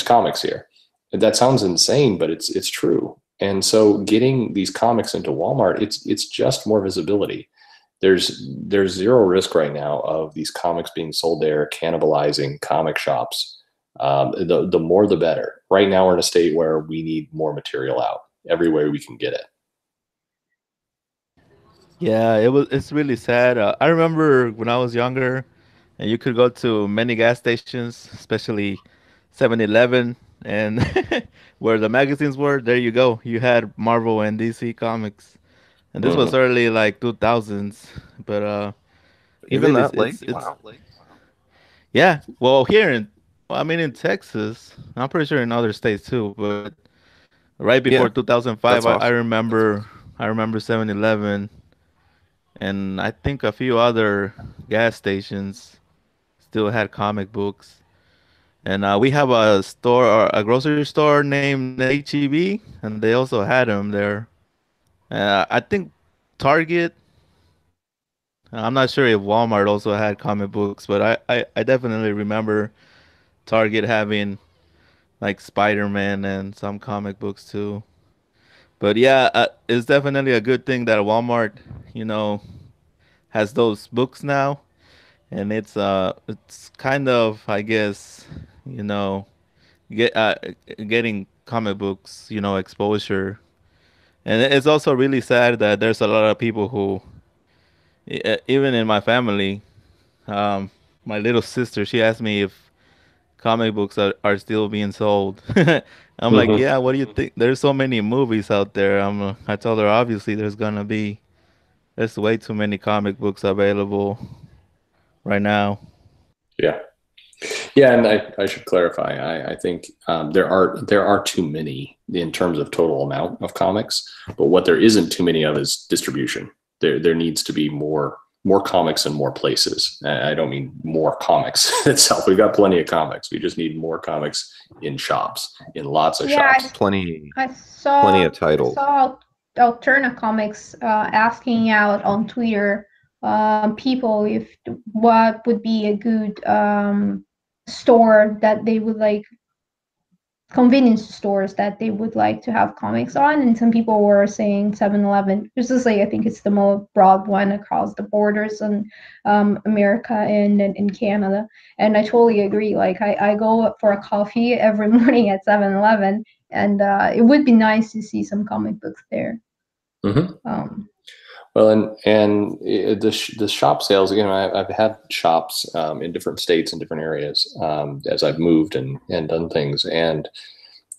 comics here. That sounds insane, but it's true. And so getting these comics into Walmart, it's just more visibility. There's zero risk right now of these comics being sold there, cannibalizing comic shops. The more the better. Right now we're in a state where we need more material out every way we can get it. Yeah, it's really sad. I remember when I was younger, and you could go to many gas stations, especially 7-Eleven, and where the magazines were, there you go. You had Marvel and DC comics. And this was early like 2000s, but Even that late? Wow. Yeah, well, I mean, in Texas, I'm pretty sure in other states too, but right before Yeah, 2005, awesome. I remember 7-Eleven, and I think a few other gas stations still had comic books. And we have a grocery store named HEB, and they also had them there. I think Target. I'm not sure if Walmart also had comic books, but I definitely remember Target having like Spider-Man and some comic books too. But yeah, it's definitely a good thing that Walmart, you know, has those books now, and it's kind of, I guess, you know, getting comic books, you know, exposure. And it's also really sad that there's a lot of people who, even in my family, my little sister, she asked me if comic books are still being sold. I'm like, yeah, what do you think? There's so many movies out there. I told her, obviously, there's way too many comic books available right now. Yeah. Yeah, and I should clarify. I think there are too many in terms of total amount of comics, but what there isn't too many of is distribution. There needs to be more comics in more places. I don't mean more comics itself. We've got plenty of comics. We just need more comics in shops, in lots of shops. Plenty Plenty of titles. I saw Alterna Comics asking out on Twitter people if what would be a good store that they would like convenience stores that they would like to have comics on, and some people were saying 7-Eleven. This is like, I think it's the more broad one across the borders in America and in Canada. And I totally agree. Like I go for a coffee every morning at 7-Eleven, and it would be nice to see some comic books there. Mm-hmm. Well, and the shop sales, again, I've had shops in different states and different areas as I've moved and done things. And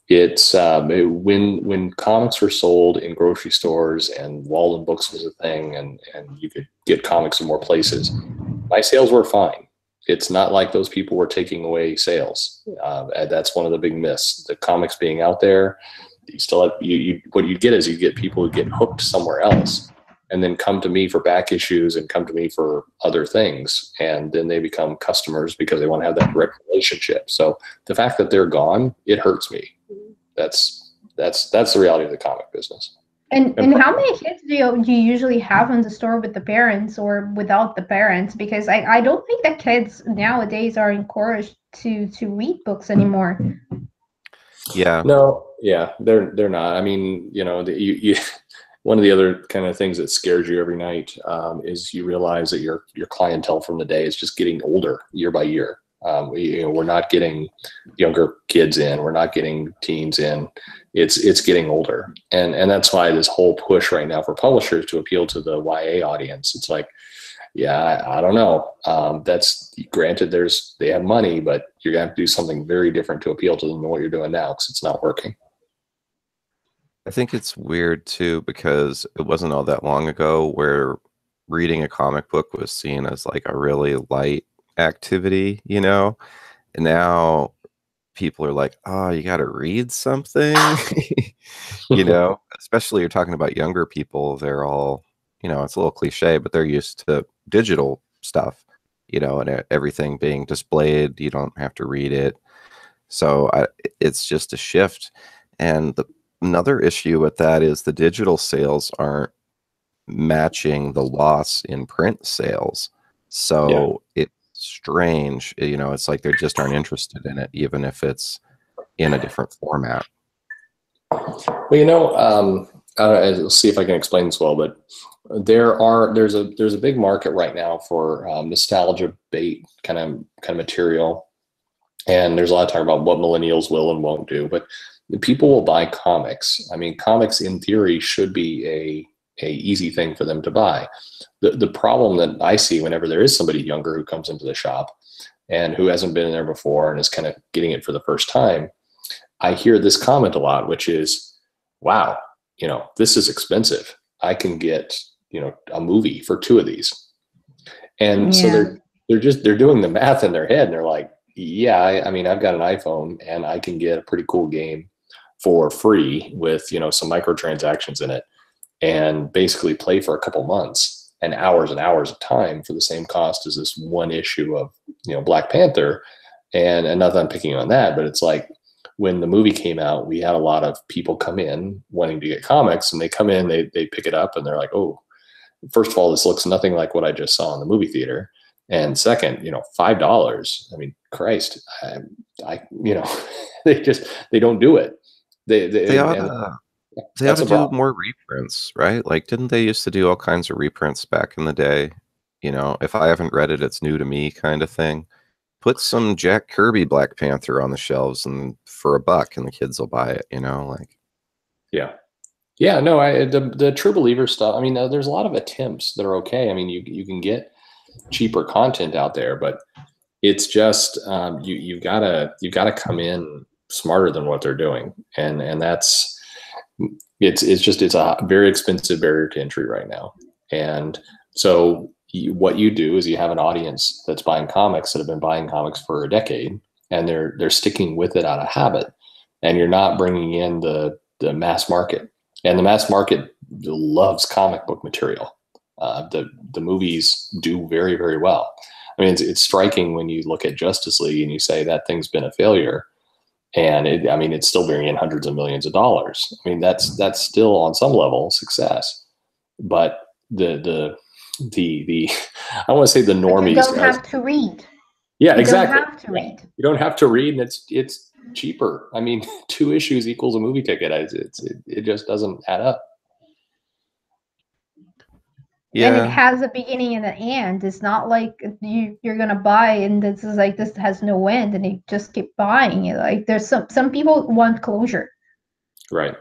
it's when comics were sold in grocery stores and Walden Books was a thing, and you could get comics in more places, my sales were fine. It's not like those people were taking away sales. That's one of the big myths. The comics being out there, you still have what you get is you get people who get hooked somewhere else, and then come to me for back issues and come to me for other things. And then they become customers because they want to have that direct relationship. So the fact that they're gone, it hurts me. That's the reality of the comic business. And how many kids do you usually have in the store with the parents or without the parents? Because I don't think that kids nowadays are encouraged to read books anymore. Yeah. No, yeah, they're not. I mean, you know, one of the other kind of things that scares you every night is you realize that your clientele from the day is just getting older year by year. We're not getting younger kids in. We're not getting teens in. It's getting older, and that's why this whole push right now for publishers to appeal to the YA audience. It's like, yeah, I don't know. That's granted. They have money, but you're gonna have to do something very different to appeal to them than what you're doing now, because it's not working. I think it's weird too, because it wasn't all that long ago where reading a comic book was seen as like a really light activity, you know, and now people are like, oh, you got to read something. You know, especially you're talking about younger people. They're all, you know, it's a little cliche, but they're used to digital stuff, you know, and everything being displayed. You don't have to read it. So it's just a shift. And another issue with that is the digital sales aren't matching the loss in print sales. So it's strange, you know, it's like they just aren't interested in it, even if it's in a different format. Well, you know, I'll see if I can explain this well, but there's a big market right now for nostalgia bait kind of material, and there's a lot of talk about what millennials will and won't do, but people will buy comics. I mean, comics in theory should be a easy thing for them to buy. The problem that I see whenever there is somebody younger who comes into the shop and who hasn't been in there before and is kind of getting it for the first time, I hear this comment a lot, which is, wow, you know, this is expensive. I can get, you know, a movie for 2 of these. And so they're doing the math in their head, and they're like, yeah, I mean, I've got an iPhone and I can get a pretty cool game for free with, you know, some microtransactions in it, and basically play for a couple months and hours of time for the same cost as this one issue of, you know, Black Panther. And not that I'm picking on that, but it's like when the movie came out, we had a lot of people come in wanting to get comics, and they come in, they pick it up, and they're like, oh, first of all, this looks nothing like what I just saw in the movie theater. And second, you know, $5. I mean, Christ, I you know, they don't do it. They ought to do more reprints, right? Like, didn't they used to do all kinds of reprints back in the day? You know, if I haven't read it, it's new to me kind of thing. Put some Jack Kirby Black Panther on the shelves and for $1 and the kids will buy it, you know, like. Yeah, no, the True Believer stuff, I mean, there's a lot of attempts that are okay. I mean, you can get cheaper content out there, but it's just you've got to come in smarter than what they're doing, and it's a very expensive barrier to entry right now. And so what you do is you have an audience that's buying comics that have been buying comics for a decade, and they're sticking with it out of habit, and you're not bringing in the mass market. And the mass market loves comic book material. The movies do very, very well. I mean, it's striking when you look at Justice League and you say that thing's been a failure, and it's still bringing in hundreds of millions of dollars. I mean, that's still on some level success. But the I want to say the normies. You don't have to read. Yeah, exactly. You don't have to read. You don't have to read, and it's cheaper. I mean, 2 issues equals a movie ticket. It just doesn't add up. And it has a beginning and an end. It's not like you're gonna buy and this is like this has no end and you just keep buying it. Like there's some people want closure. Right.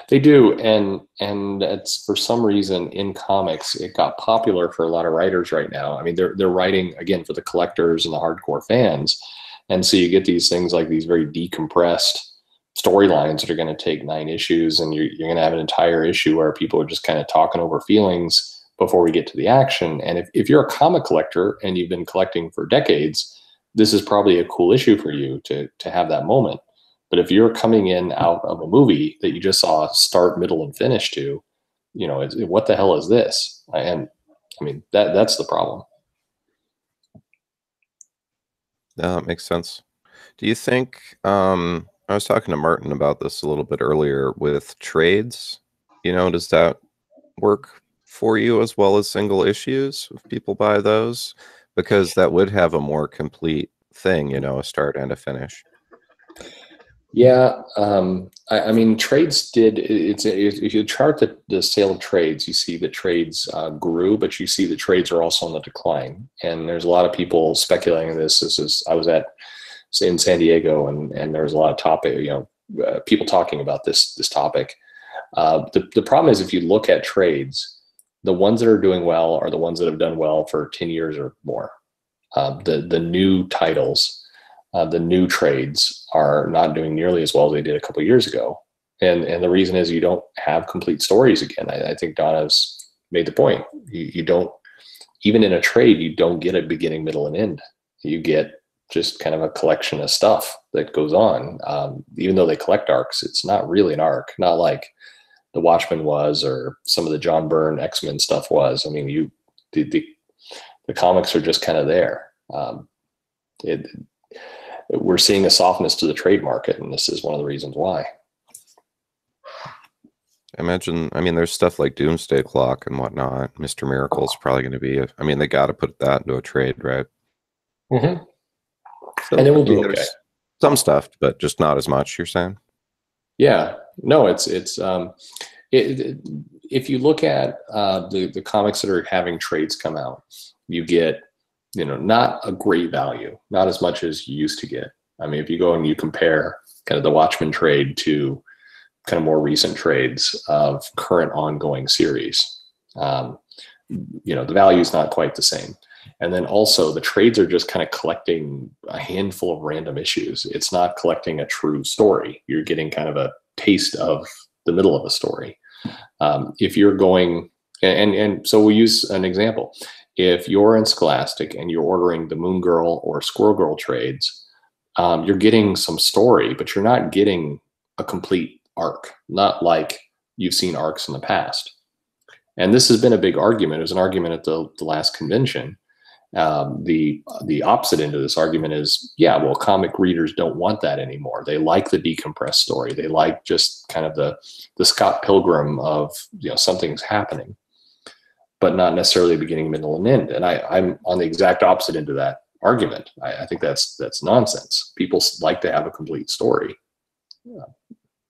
They do, and it's for some reason in comics it got popular for a lot of writers right now. I mean, they're writing again for the collectors and the hardcore fans, and so you get these things like these very decompressed storylines that are going to take 9 issues, and you're going to have an entire issue where people are just kind of talking over feelings before we get to the action. And if you're a comic collector and you've been collecting for decades, this is probably a cool issue for you to have that moment. But if you're coming in out of a movie that you just saw start, middle, and finish to, you know, what the hell is this? And I mean, that's the problem. No, that makes sense. Do you think, I was talking to Martin about this a little bit earlier with trades, you know, does that work for you as well as single issues if people buy those? Because that would have a more complete thing, you know, a start and a finish. Yeah, I mean, trades did. If you chart the sale of trades, you see that trades grew, but you see that trades are also on the decline. And there's a lot of people speculating this. I was in San Diego, and there was a lot of people talking about this topic. The problem is if you look at trades, the ones that are doing well are the ones that have done well for 10 years or more. The new titles. The new trades are not doing nearly as well as they did a couple of years ago. And the reason is you don't have complete stories again. I think Donna's made the point. You don't, even in a trade, you don't get a beginning, middle, and end. You get just kind of a collection of stuff that goes on. Even though they collect arcs, it's not really an arc, not like the Watchmen was or some of the John Byrne X-Men stuff was. I mean, the comics are just kind of there. We're seeing a softness to the trade market, and this is one of the reasons why. Imagine, I mean, there's stuff like Doomsday Clock and whatnot. Mr. Miracle is probably going to be, I mean, they got to put that into a trade, right? Mm-hmm. So, and it will do okay. Some stuff, but just not as much, you're saying? Yeah. No, if you look at the comics that are having trades come out, you get, you know, not a great value, not as much as you used to get. I mean, if you go and you compare kind of the Watchmen trade to kind of more recent trades of current ongoing series, you know, the value is not quite the same. And then also the trades are just kind of collecting a handful of random issues. It's not collecting a true story. You're getting kind of a taste of the middle of a story. If you're going, and so we'll use an example. If you're in Scholastic and you're ordering the Moon Girl or Squirrel Girl trades, you're getting some story, but you're not getting a complete arc, not like you've seen arcs in the past. And this has been a big argument. It was an argument at the last convention. The opposite end of this argument is, yeah, well, comic readers don't want that anymore. They like the decompressed story. They like just kind of the Scott Pilgrim of, you know, something's happening, but not necessarily beginning, middle, and end. And I'm on the exact opposite end of that argument. I think that's nonsense. People like to have a complete story.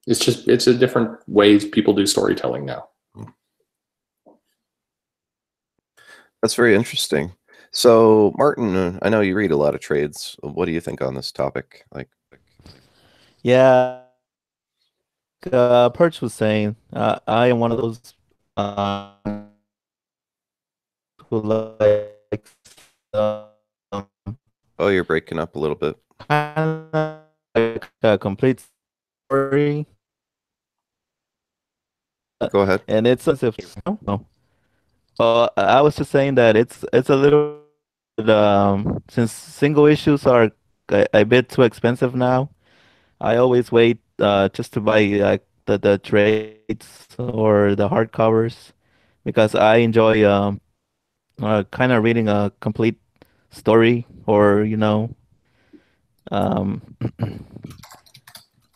It's a different way people do storytelling now. That's very interesting. So, Martin, I know you read a lot of trades. What do you think on this topic? Yeah, Perch was saying, I am one of those who likes oh, you're breaking up a little bit. Kind of like a complete story. Go ahead. And it's as if no. I was just saying that it's a little since single issues are a bit too expensive now. I always wait just to buy like the trades or the hardcovers because I enjoy kind of reading a complete story or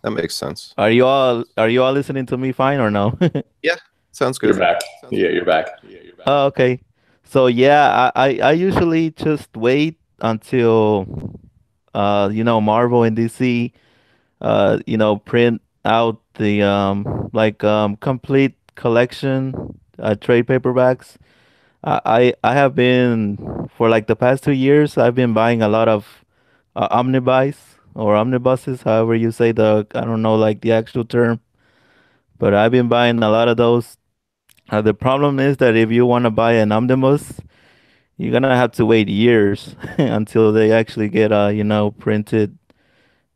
that makes sense. Are you all listening to me fine or no? Yeah, sounds good. You're back. Yeah, you're back. Oh, okay. So yeah, I usually just wait until Marvel and DC print out the complete collection trade paperbacks. I have been for like the past 2 years. I've been buying a lot of omnibus or omnibuses, however you say I don't know like the actual term, but I've been buying a lot of those. The problem is that if you want to buy an omnibus, you're gonna have to wait years until they actually get printed.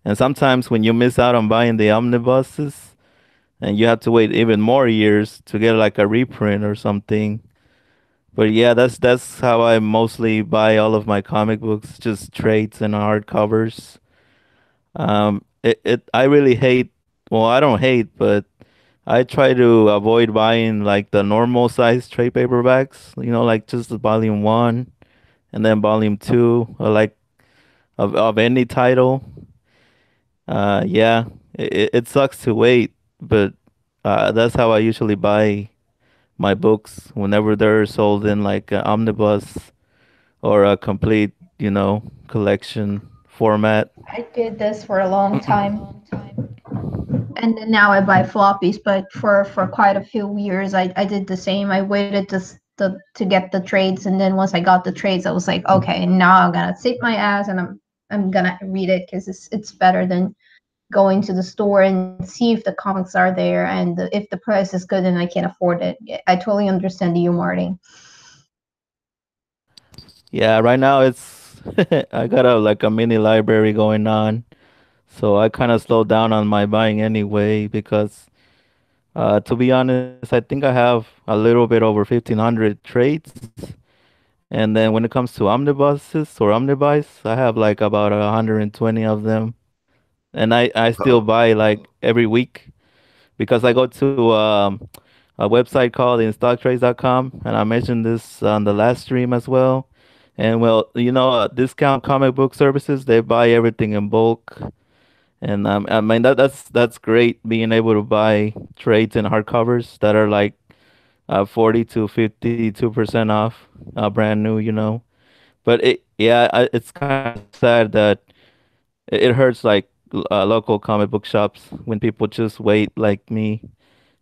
And sometimes when you miss out on buying the omnibuses, and you have to wait even more years to get like a reprint or something. But yeah, that's how I mostly buy all of my comic books, just trades and hardcovers. I really hate, well, I don't hate, but I try to avoid buying like the normal size trade paperbacks, like just the volume one and then volume two, or like of any title. Yeah, it sucks to wait, but that's how I usually buy my books whenever they're sold in like an omnibus or a complete, collection format. I did this for a long time, and then now I buy floppies. But for quite a few years, I did the same. I waited to get the trades, and then once I got the trades, I was like, okay, now I'm gonna sit my ass and I'm gonna read it because it's better than going to the store and see if the comics are there and if the price is good and I can afford it. I totally understand you, Marty. Yeah, right now it's I got a mini library going on, so I kind of slowed down on my buying anyway because to be honest, I think I have a little bit over 1,500 trades, and then when it comes to omnibuses or omnibus, I have like about 120 of them, and I still Oh, buy like every week because I go to a website called instocktrades.com, and I mentioned this on the last stream as well. And well, discount comic book services, they buy everything in bulk. And I mean that's great being able to buy trades and hardcovers that are like 40 to 52% off, brand new. But it's kind of sad that it hurts like local comic book shops when people just wait like me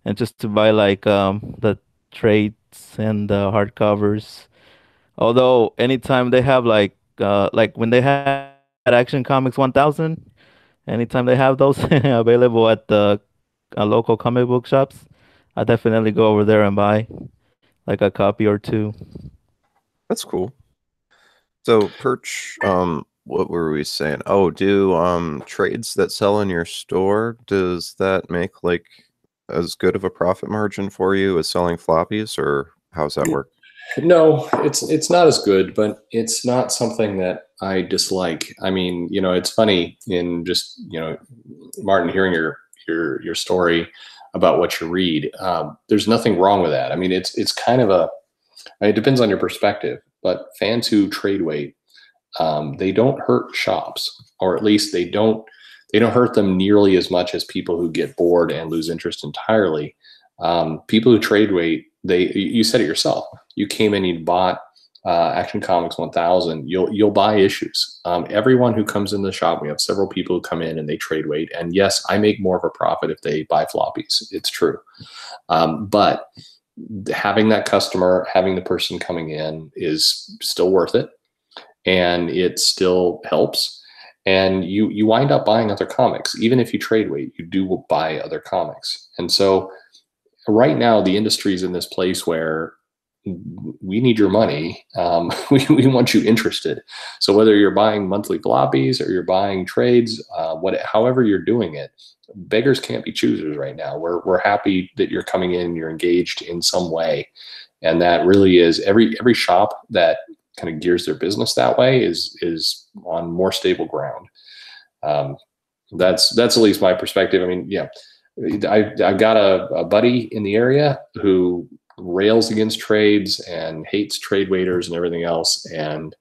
and just to buy like the trades and the hardcovers. Although anytime they have like when they had Action Comics 1000, anytime they have those available at the local comic book shops, I definitely go over there and buy like a copy or two. that's cool. So Perch, what were we saying? Oh, do trades that sell in your store, does that make like as good of a profit margin for you as selling floppies, or how's that work? No, it's not as good, but it's not something that I dislike. I mean, it's funny in just, Martin, hearing your story about what you read. There's nothing wrong with that. I mean, it's kind of it depends on your perspective, but fans who trade weight, they don't hurt shops, or at least they don't hurt them nearly as much as people who get bored and lose interest entirely. People who trade weight, you said it yourself. You came in, you bought Action Comics 1000. You'll buy issues. Everyone who comes in the shop, we have several people who come in and they trade weight. And yes, I make more of a profit if they buy floppies. It's true. But having that customer, having the person coming in is still worth it, and it still helps. And you wind up buying other comics. Even if you trade weight, you do buy other comics. And so right now, the industry is in this place where we need your money. We want you interested. So whether you're buying monthly floppies or you're buying trades, however you're doing it, beggars can't be choosers right now. We're happy that you're coming in, you're engaged in some way. And that really is every shop that kind of gears their business that way is on more stable ground. That's at least my perspective. I mean, yeah, I've got a buddy in the area who rails against trades and hates trade waiters and everything else. And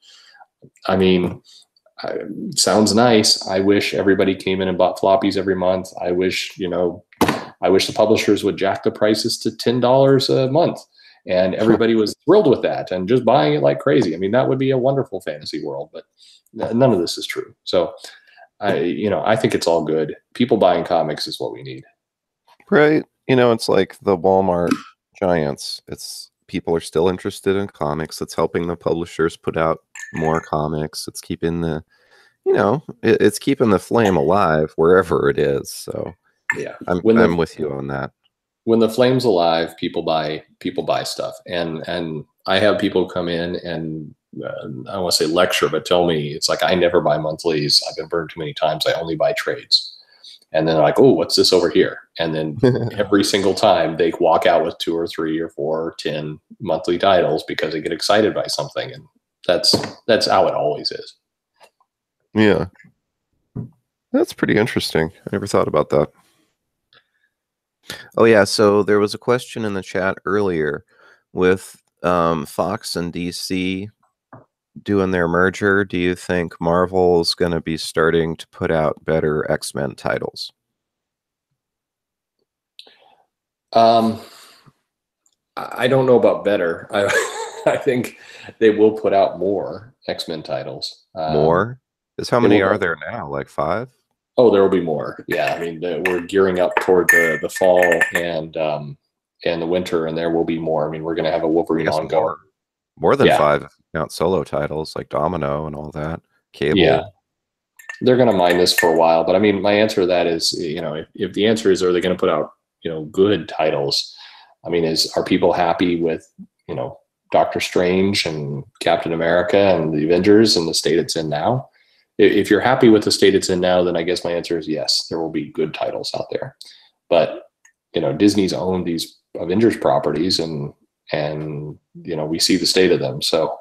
I mean, sounds nice. I wish everybody came in and bought floppies every month. I wish the publishers would jack the prices to $10 a month, and everybody was thrilled with that and just buying it like crazy. I mean, that would be a wonderful fantasy world, but none of this is true. So I think it's all good. People buying comics is what we need. Right. It's like the Walmart giants. It's people are still interested in comics. It's helping the publishers put out more comics. It's keeping the, it's keeping the flame alive wherever it is. So yeah, I'm with you on that. When the flame's alive, people buy stuff, and I have people come in and I don't want to say lecture, but tell me, it's like, I never buy monthlies. I've been burned too many times. I only buy trades. And then they're like, oh, what's this over here? And then every single time they walk out with 2 or 3 or 4 or 10 monthly titles because they get excited by something. And that's how it always is. Yeah. That's pretty interesting. I never thought about that. Oh, yeah. So there was a question in the chat earlier with Fox and DC doing their merger. Do you think Marvel's going to be starting to put out better X-Men titles? I don't know about better. I think they will put out more X-Men titles. More? Because how many are there now? Like 5? Oh, there will be more. Yeah, I mean, we're gearing up toward the fall and the winter, and there will be more. I mean, we're going to have a Wolverine ongoing. More than 5 if you count solo titles like Domino and all that. Cable. Yeah. They're going to mine this for a while. But I mean, my answer to that is, if the answer is, are they going to put out, good titles? I mean, are people happy with, Doctor Strange and Captain America and the Avengers and the state it's in now? If you're happy with the state it's in now, then I guess my answer is yes, there will be good titles out there. But, Disney's owned these Avengers properties and we see the state of them. So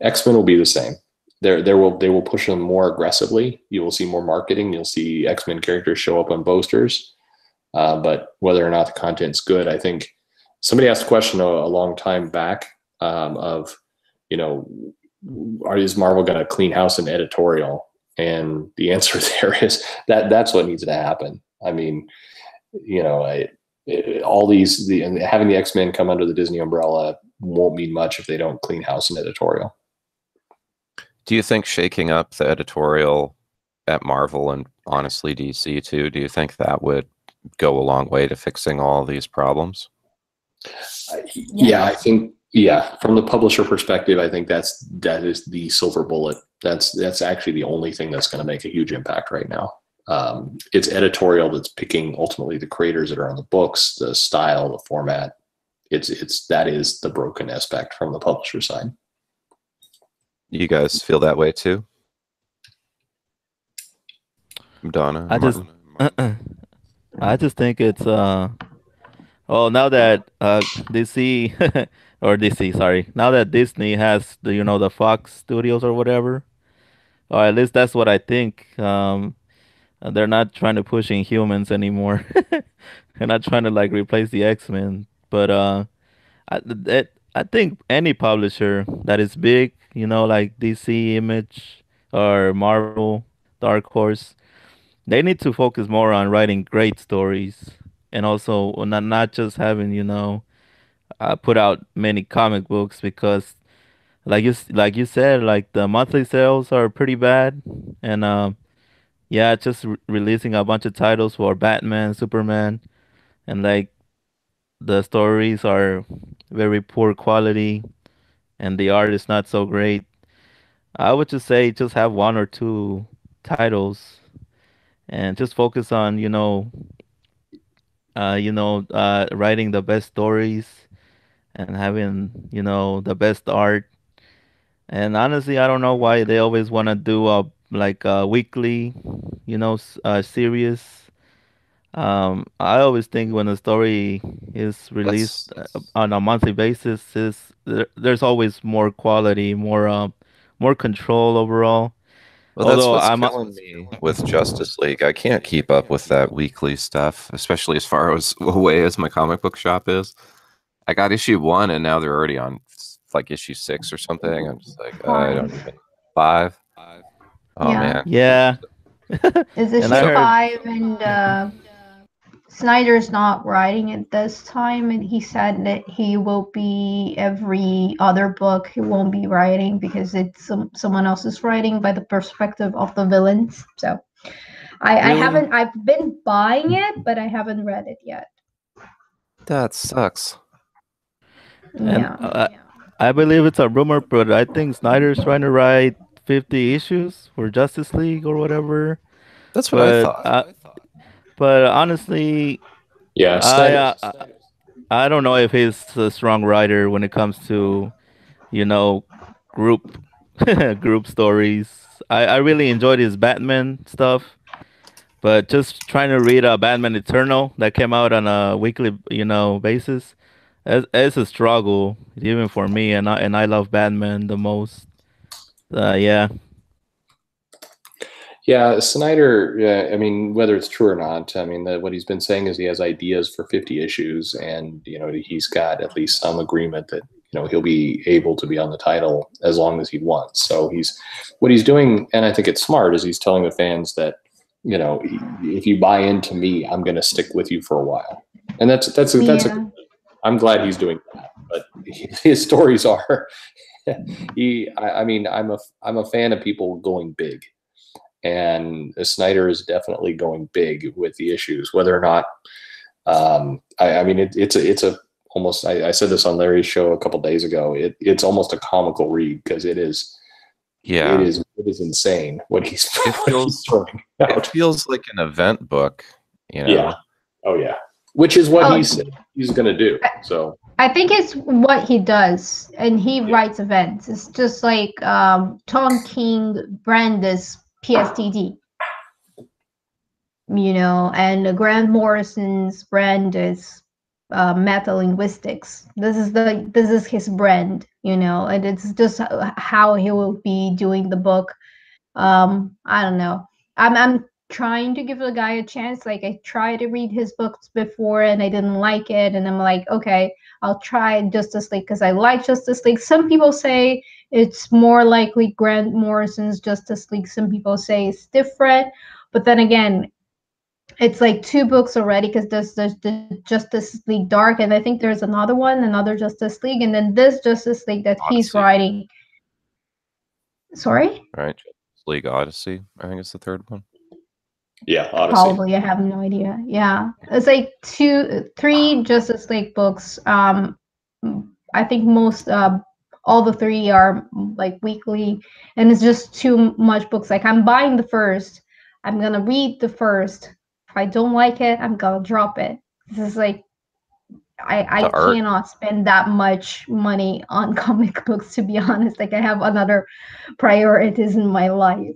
X-Men will be the same. They will push them more aggressively. You will see more marketing. You'll see X-Men characters show up on posters. But whether or not the content's good, I think somebody asked a question a long time back is Marvel going to clean house in editorial? And the answer there is that's what needs to happen. I mean, all having the X-Men come under the Disney umbrella won't mean much if they don't clean house in editorial. Do you think shaking up the editorial at Marvel and honestly DC too, do you think that would go a long way to fixing all these problems? Yeah, I think, from the publisher perspective, I think that is the silver bullet. That's actually the only thing that's going to make a huge impact right now. It's editorial that's picking ultimately the creators that are on the books, the style, the format. That is the broken aspect from the publisher side. You guys feel that way too? Donna? I just think it's now that DC or DC, sorry, now that Disney has the Fox Studios or whatever, or at least that's what I think. They're not trying to push Inhumans anymore. They're not trying to like replace the X-Men, but I think any publisher that is big, like DC, Image, or Marvel, Dark Horse, they need to focus more on writing great stories, and also not just having put out many comic books, because like you said, like the monthly sales are pretty bad, and just releasing a bunch of titles for Batman, Superman, and like the stories are very poor quality, and the art is not so great. I would just say just have 1 or 2 titles and just focus on writing the best stories and having the best art. And honestly, I don't know why they always want to do a weekly series. I always think when a story is released on a monthly basis, there's always more quality, more control overall. Well, that's what's killing me with Justice League. I can't keep up with that weekly stuff, especially as far away as my comic book shop is. I got issue 1, and now they're already on like issue 6 or something. I'm just like, I don't even 5. Oh man, yeah. Is it 5? And Snyder's not writing it this time, and he said that he will be every other book. He won't be writing because it's someone else is writing by the perspective of the villains. So I haven't. I've been buying it, but I haven't read it yet. That sucks. And I believe it's a rumor, but I think Snyder's trying to write 50 issues for Justice League or whatever. That's what I thought. But honestly, Yeah, I don't know if he's a strong writer when it comes to, you know, group group stories. I really enjoyed his Batman stuff, but just trying to read Batman Eternal that came out on a weekly, basis, it's a struggle even for me, and I love Batman the most. Yeah. Yeah, Snyder, I mean, whether it's true or not, I mean, what he's been saying is he has ideas for 50 issues, and, he's got at least some agreement that, he'll be able to be on the title as long as he wants. So what he's doing, and I think it's smart, is he's telling the fans that, if you buy into me, I'm going to stick with you for a while. And I'm glad he's doing that, but his stories are, I'm a fan of people going big. And Snyder is definitely going big with the issues, whether or not. It's almost. I said this on Larry's show a couple days ago. It's almost a comical read because it is. Yeah, it is insane what he's. It feels like an event book. Yeah. Oh yeah. Which is what he said he's going to do. So I think it's what he does, and he writes events. It's just like Tom King, Bendis. PSTD, and Grant Morrison's brand is meta-linguistics. This is his brand, and it's just how he will be doing the book. I don't know. I'm trying to give the guy a chance. Like, I tried to read his books before and I didn't like it, and I'm like, okay, I'll try Justice League because I like Justice League. Some people say it's more likely Grant Morrison's Justice League. Some people say it's different, but then again, it's like 2 books already because there's the Justice League Dark, and I think there's another Justice League, and then this Justice League that he's writing. Sorry? Right, League Odyssey, I think it's the 3rd one. Yeah, Odyssey. Probably, I have no idea. Yeah, it's like 3 Justice League books. I think all the 3 are like weekly, and it's just too much books. Like, I'm buying the first, I'm gonna read the first. If I don't like it, I'm gonna drop it. This is like, I cannot spend that much money on comic books, to be honest. Like, I have other priorities in my life.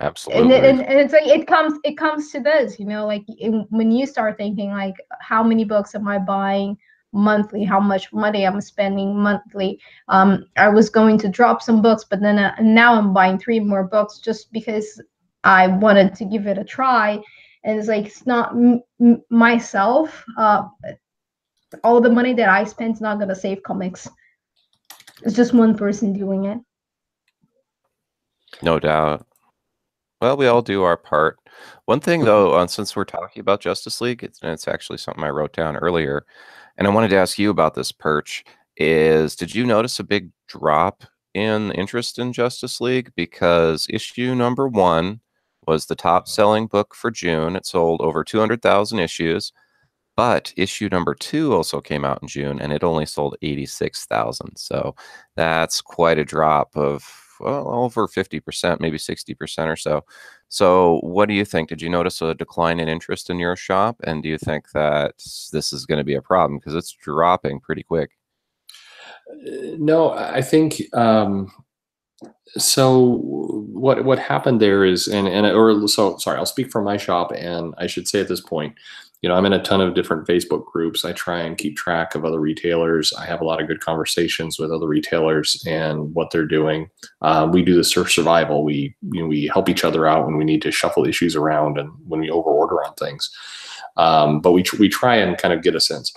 Absolutely. And it's like it comes to this, like when you start thinking like, how many books am I buying monthly, how much money I'm spending monthly. I was going to drop some books, but then now I'm buying 3 more books just because I wanted to give it a try. And it's like, it's not myself. All the money that I spend is not going to save comics. It's just one person doing it. No doubt. Well, we all do our part. One thing, though, since we're talking about Justice League, it's actually something I wrote down earlier, and I wanted to ask you about this, Perch, did you notice a big drop in interest in Justice League? Because issue number 1 was the top-selling book for June. It sold over 200,000 issues, but issue number 2 also came out in June, and it only sold 86,000. So that's quite a drop of over 50%, maybe 60% or so. So what do you think? Did you notice a decline in interest in your shop? And do you think that this is going to be a problem? Because it's dropping pretty quick. No, I think so. What happened there is, sorry, I'll speak for my shop, and I should say at this point, I'm in a ton of different Facebook groups. I try and keep track of other retailers. I have a lot of good conversations with other retailers and what they're doing. We do this for survival. We help each other out when we need to shuffle issues around and when we overorder on things. But we try and kind of get a sense.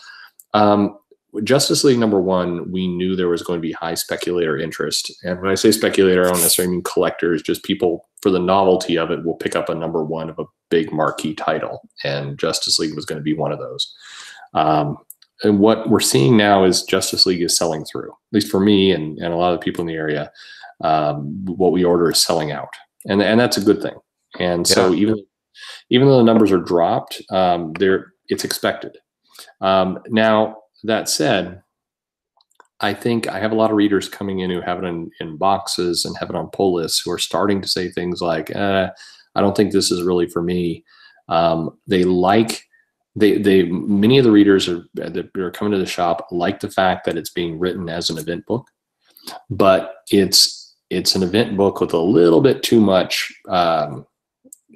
Justice League number 1, we knew there was going to be high speculator interest. And when I say speculator, I don't necessarily mean collectors, just people for the novelty of it will pick up a number 1 of a big marquee title. And Justice League was going to be one of those. And what we're seeing now is Justice League is selling through, at least for me and a lot of the people in the area. What we order is selling out. and that's a good thing. And Yeah. so even though the numbers are dropped, it's expected. Now that said, I think I have a lot of readers coming in who have it in boxes and have it on pull lists who are starting to say things like, I don't think this is really for me. Many of the readers that are coming to the shop like the fact that it's being written as an event book, but it's an event book with a little bit too much, I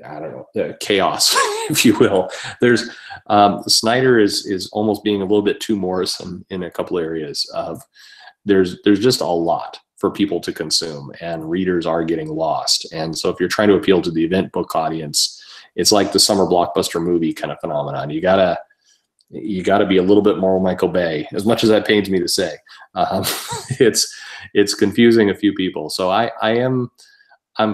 don't know, chaos, if you will. There's Snyder is almost being a little bit too Morrison in a couple areas of there's just a lot for people to consume, and readers are getting lost. And so if you're trying to appeal to the event book audience, it's like the summer blockbuster movie kind of phenomenon. You gotta be a little bit more Michael Bay, as much as that pains me to say. It's confusing a few people. So I'm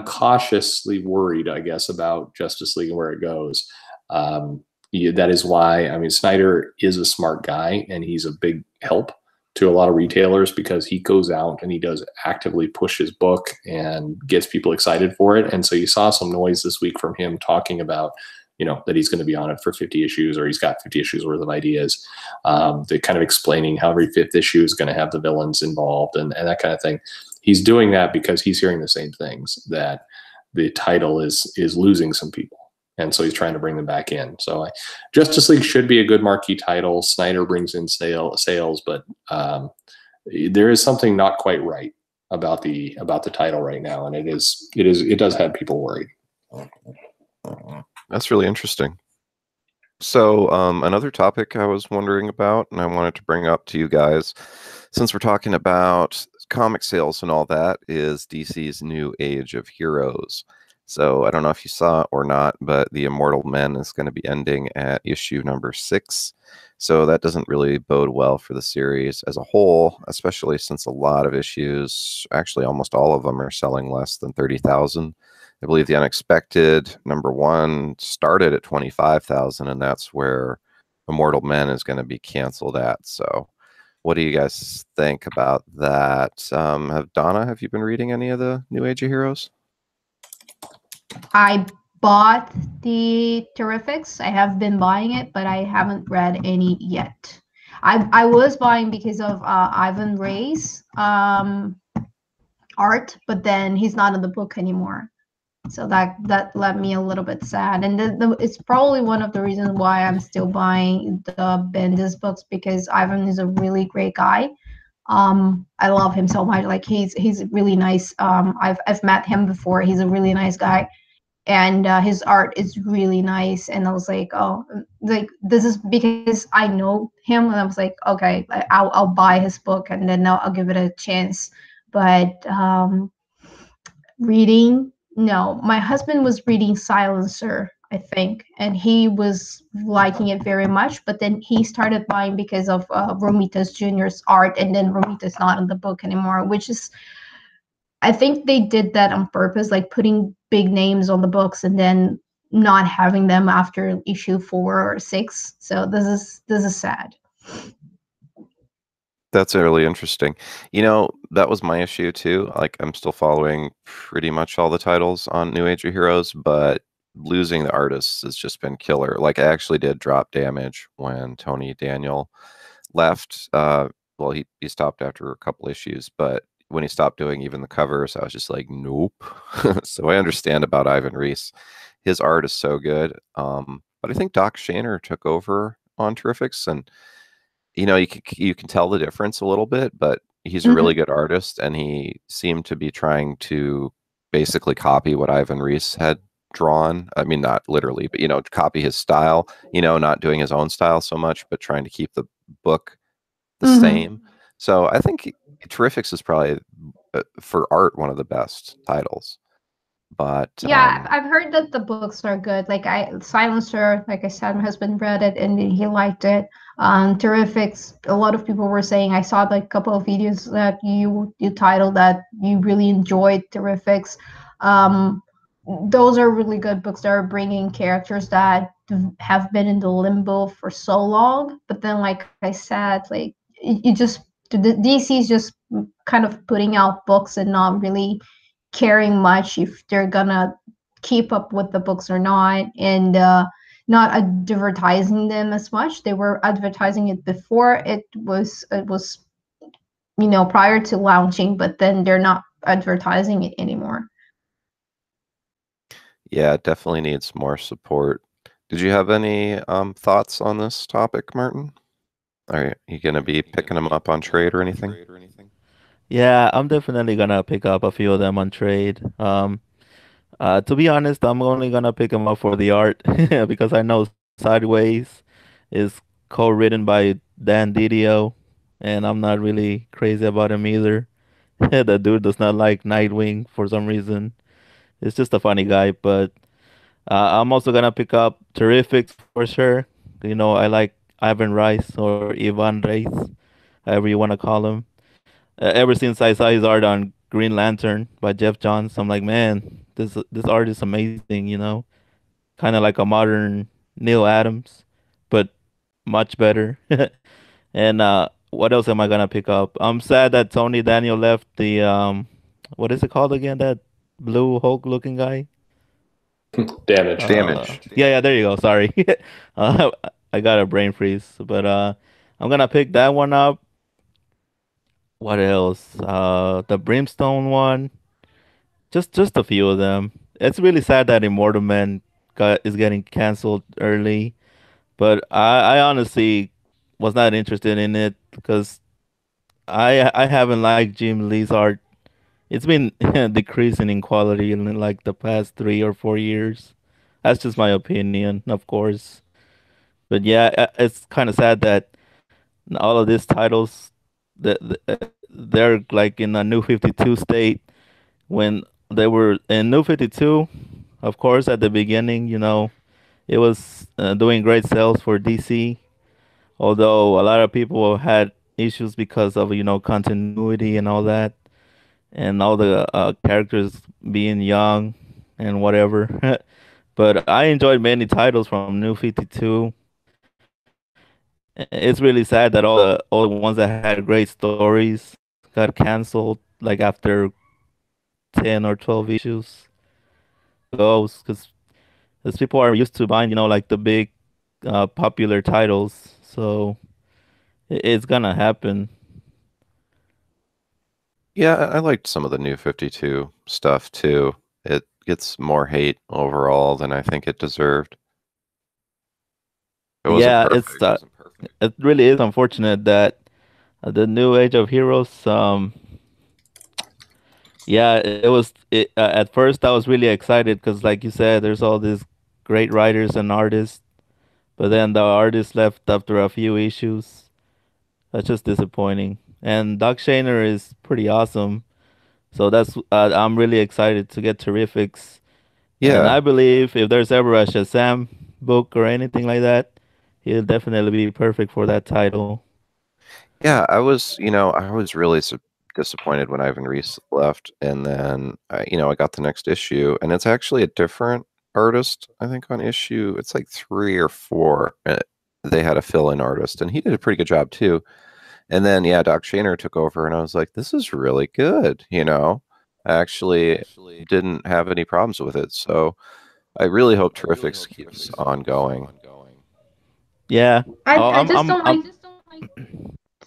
cautiously worried, I guess, about Justice League and where it goes. That is why, I mean, Snyder is a smart guy, and he's a big help to a lot of retailers because he goes out and he does actively push his book and gets people excited for it. And so you saw some noise this week from him talking about, that he's going to be on it for 50 issues, or he's got 50 issues worth of ideas. They're kind of explaining how every 5th issue is going to have the villains involved and that kind of thing. He's doing that because he's hearing the same things, that the title is losing some people. And so he's trying to bring them back in. So Justice League should be a good marquee title. Snyder brings in sales, but there is something not quite right about the title right now, and it does have people worried. That's really interesting. So another topic I was wondering about, and I wanted to bring up to you guys, since we're talking about comic sales and all that, is DC's new Age of Heroes. So I don't know if you saw it or not, but the Immortal Men is going to be ending at issue number 6. So that doesn't really bode well for the series as a whole, especially since a lot of issues, actually almost all of them, are selling less than 30,000. I believe the Unexpected #1 started at 25,000, and that's where Immortal Men is going to be canceled at. So what do you guys think about that? Donna, have you been reading any of the New Age of Heroes? I bought the Terrifics. I have been buying it, but I haven't read any yet. I was buying because of Ivan Ray's art, but then he's not in the book anymore. So that left me a little bit sad. And it's probably one of the reasons why I'm still buying the Bendis books, because Ivan is a really great guy. I love him so much. Like he's really nice. I've met him before. He's a really nice guy. And his art is really nice. And I was like, oh, like this is because I know him. And I was like, okay, I'll buy his book and then I'll give it a chance. But reading, no. My husband was reading Silencer, I think, and he was liking it very much. But then he started buying because of Romita's Jr.'s art, and then Romita's not in the book anymore, which is, I think they did that on purpose, like putting big names on the books and then not having them after issue 4 or 6. So this is sad. That's really interesting. That was my issue too. Like, I'm still following pretty much all the titles on New Age of Heroes, but losing the artists has just been killer. Like, I actually did drop Damage when Tony Daniel left. Well, he stopped after a couple issues, but when he stopped doing even the covers, I was just like, nope. So I understand about Ivan Reis. His art is so good. But I think Doc Shaner took over on Terrifics, and you can tell the difference a little bit, but he's a really good artist, and he seemed to be trying to basically copy what Ivan Reis had drawn. I mean, not literally, but copy his style, not doing his own style so much, but trying to keep the book the same. So I think Terrifics is probably for art one of the best titles. But yeah, I've heard that the books are good. Like Silencer, like I said, my husband read it and he liked it. Terrifics, a lot of people were saying, I saw like a couple of videos that you titled that you really enjoyed Terrifics. Those are really good books that are bringing characters that have been in the limbo for so long. But then, like I said, like the DC is just kind of putting out books and not really caring much if they're gonna keep up with the books or not, and not advertising them as much. They were advertising it before it was prior to launching, but then they're not advertising it anymore. Yeah, it definitely needs more support. Did you have any thoughts on this topic, Martin? Are you going to be picking them up on trade or anything? Yeah, I'm definitely gonna pick up a few of them on trade. To be honest, I'm only gonna pick them up for the art because I know Sideways is co-written by Dan Didio, and I'm not really crazy about him either. The dude does not like Nightwing for some reason. It's just a funny guy, but I'm also gonna pick up Terrifics for sure. I like Ivan Rice or Ivan Reis, however you want to call him. Ever since I saw his art on Green Lantern by Jeff Johns, I'm like, man, this art is amazing. Kind of like a modern Neil Adams, but much better. And what else am I gonna pick up? I'm sad that Tony Daniel left the what is it called again? That blue Hulk looking guy. Damage. Yeah, there you go. Sorry, uh, I got a brain freeze. But I'm gonna pick that one up. What else? The Brimstone one. Just a few of them. It's really sad that Immortal Man is getting canceled early, but I honestly was not interested in it because I haven't liked Jim Lee's art. It's been decreasing in quality in like the past 3 or 4 years. That's just my opinion, of course. But yeah, it's kind of sad that all of these titles they're like in a New 52 state when they were in New 52. Of course, at the beginning, it was doing great sales for DC, although a lot of people had issues because of continuity and all that, and all the characters being young and whatever. But I enjoyed many titles from New 52. It's really sad that all the ones that had great stories got canceled like after 10 or 12 issues goes because people are used to buying like the big popular titles, so it's gonna happen. Yeah, I liked some of the New 52 stuff too. It gets more hate overall than I think it deserved. It wasn't Yeah, perfect. It wasn't perfect. it really is unfortunate that the New Age of Heroes. Yeah, it was. At first, I was really excited because, like you said, there's all these great writers and artists, but then the artist left after a few issues. That's just disappointing. And Doc Shaner is pretty awesome, so I'm really excited to get Terrifics. And Yeah, I believe if there's ever a Shazam book or anything like that, he'll definitely be perfect for that title. yeah. I was really disappointed when Ivan Reis left, and then I got the next issue, and it's actually a different artist. I think on issue it's like 3 or 4. They had a fill-in artist, and he did a pretty good job too. And then yeah, Doc Shaner took over, and I was like, this is really good. I actually didn't have any problems with it, so I really hope Terrifics keeps ongoing. Yeah. I just don't like.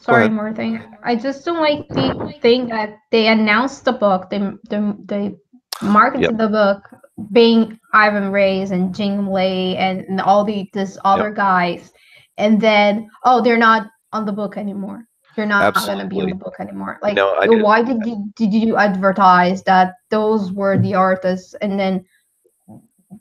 Sorry, ahead. more thing. I just don't like the thing that they announced the book. They marketed the book being Ivan Reis and Jing Lei and all this other guys, and then they're not on the book anymore. They're not going to be on the book anymore. Like, why did you advertise that those were the artists, and then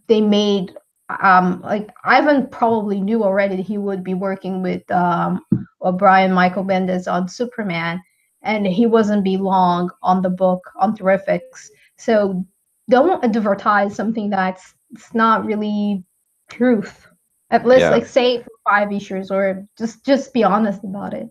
they made like Ivan probably knew already that he would be working with Brian Michael Bendis on Superman, and he wasn't be long on the book on Terrifics. So don't advertise something that's not really truth. At least like say it for 5 issues, or just be honest about it.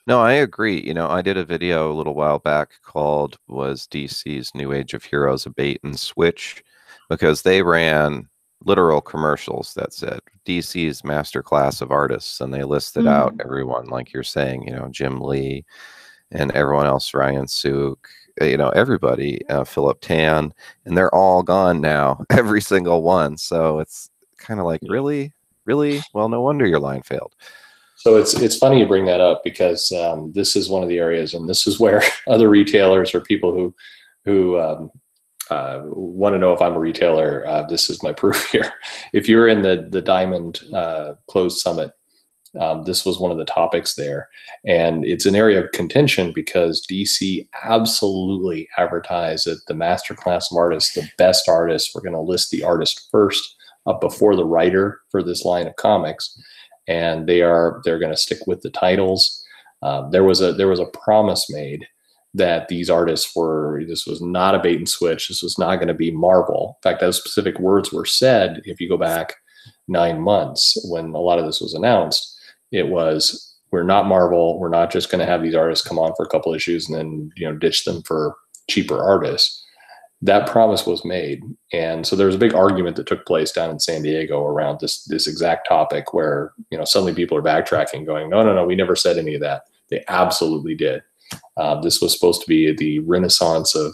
No, I agree. I did a video a little while back called "Was DC's New Age of Heroes a Bait and Switch?" because they ran literal commercials that said DC's masterclass of artists, and they listed out everyone, like you're saying, Jim Lee and everyone else, Ryan Sook, everybody, Philip Tan, and they're all gone now, every single one. So it's kind of like, really? Well, no wonder your line failed. So it's funny you bring that up, because this is one of the areas, and this is where other retailers or people who want to know if I'm a retailer, this is my proof here. If you're in the Diamond Closed Summit, this was one of the topics there, and it's an area of contention because DC absolutely advertised that the masterclass of artists, the best artists, we're going to list the artist first up before the writer for this line of comics, and they're going to stick with the titles. There was a promise made that these artists this was not a bait and switch. This was not going to be Marvel. In fact, those specific words were said. If you go back 9 months when a lot of this was announced, it was, we're not Marvel. We're not just going to have these artists come on for a couple issues and then, ditch them for cheaper artists. That promise was made. And so there was a big argument that took place down in San Diego around this exact topic where, suddenly people are backtracking going, no, we never said any of that. They absolutely did. This was supposed to be the renaissance of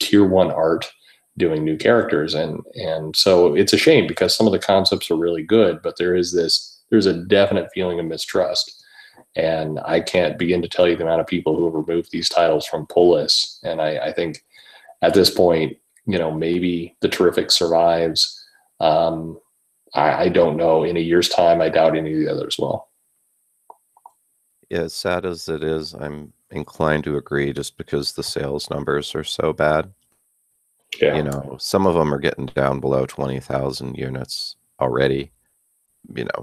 tier 1 art doing new characters. And so it's a shame because some of the concepts are really good, but there's a definite feeling of mistrust. And I can't begin to tell you the amount of people who have removed these titles from pull lists. And I think at this point, maybe the Terrific survives. I don't know. In a year's time, I doubt any of the others will. Yeah, as sad as it is, I'm inclined to agree just because the sales numbers are so bad. Yeah. Some of them are getting down below 20,000 units already.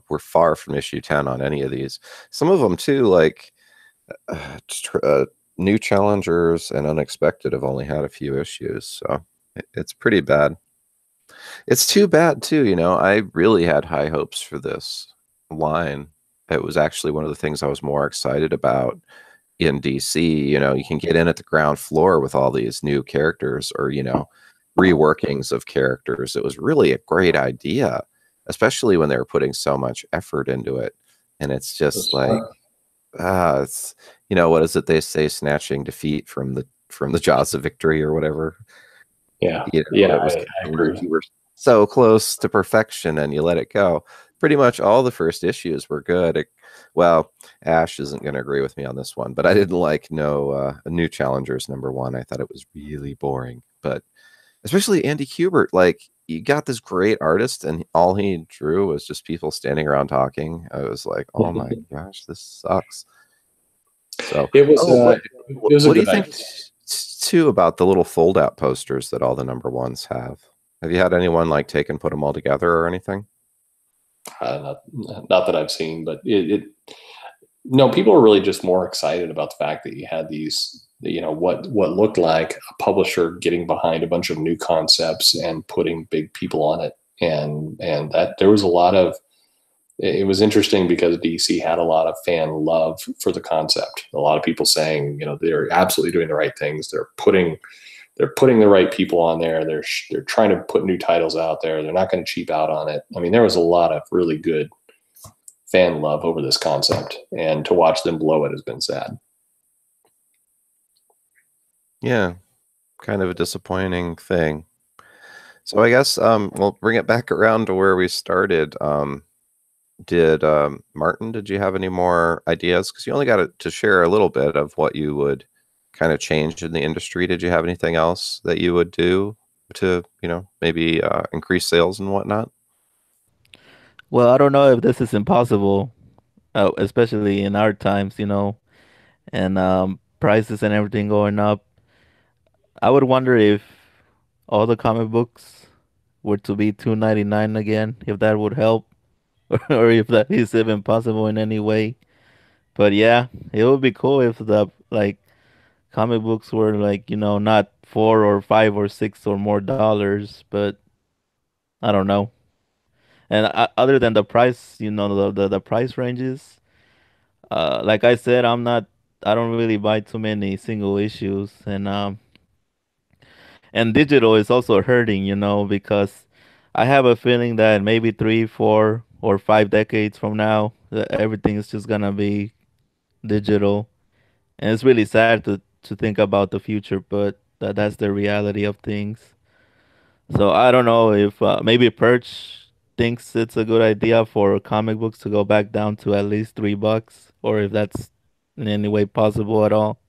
We're far from issue 10 on any of these. Some of them too, like New Challengers and Unexpected have only had a few issues, so it's pretty bad. It's too bad too. I really had high hopes for this line. It was actually one of the things I was more excited about in DC. You can get in at the ground floor with all these new characters or, reworkings of characters. It was really a great idea, especially when they were putting so much effort into it. And it's just like, it's, what is it they say, snatching defeat from the jaws of victory or whatever. Yeah. I agree. You were so close to perfection and you let it go. Pretty much all the first issues were good. Well, Ash isn't going to agree with me on this one, but I didn't like New Challengers #1. I thought it was really boring, but especially Andy Kubert, like, you got this great artist and all he drew was just people standing around talking. I was like, oh my gosh, this sucks. So it was, what do you think too about the little fold out posters that all the #1s have? Have you had anyone like take and put them all together or anything? Not that I've seen, but no, people are really just more excited about the fact that you had these, what looked like a publisher getting behind a bunch of new concepts and putting big people on it. And that there was a lot of, it was interesting because DC had a lot of fan love for the concept. A lot of people saying, they're absolutely doing the right things. They're putting the right people on there. They're trying to put new titles out there. They're not going to cheap out on it. I mean, there was a lot of really good fan love over this concept, and to watch them blow it has been sad. Yeah, kind of a disappointing thing. So I guess we'll bring it back around to where we started. Martin, did you have any more ideas? Because you only got to share a little bit of what you would kind of change in the industry. Did you have anything else that you would do to, maybe increase sales and whatnot? Well, I don't know if this is impossible, especially in our times, and prices and everything going up. I would wonder if all the comic books were to be $2.99 again, if that would help, or if that is even possible in any way. But yeah, it would be cool if the comic books were not $4 or $5 or $6 or more dollars, but I don't know. And other than the price, the price ranges. Like I said, I don't really buy too many single issues, and digital is also hurting, because I have a feeling that maybe 3, 4, or 5 decades from now, everything is just gonna be digital, and it's really sad to think about the future, but that's the reality of things. So I don't know if maybe Perch thinks it's a good idea for comic books to go back down to at least $3, or if that's in any way possible at all.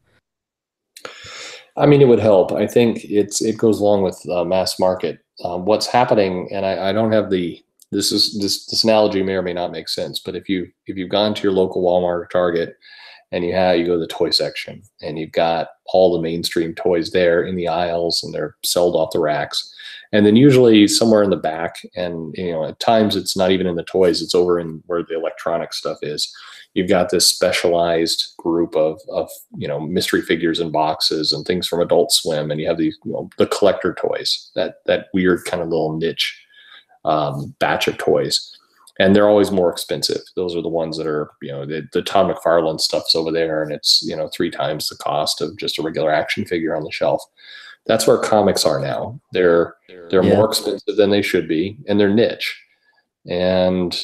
I mean, it would help. I think it goes along with mass market. What's happening, and I don't have this analogy may or may not make sense, but if you've gone to your local Walmart or Target and you go to the toy section and you've got all the mainstream toys there in the aisles and they're sold off the racks, and then usually somewhere in the back, and at times it's not even in the toys, it's over in where the electronic stuff is. You've got this specialized group of mystery figures and boxes and things from Adult Swim, and you have these the collector toys, that weird kind of little niche batch of toys, and they're always more expensive. Those are the ones that are the Todd McFarlane stuff's over there, and it's 3 times the cost of just a regular action figure on the shelf. That's where comics are now. They're more expensive than they should be, and they're niche, and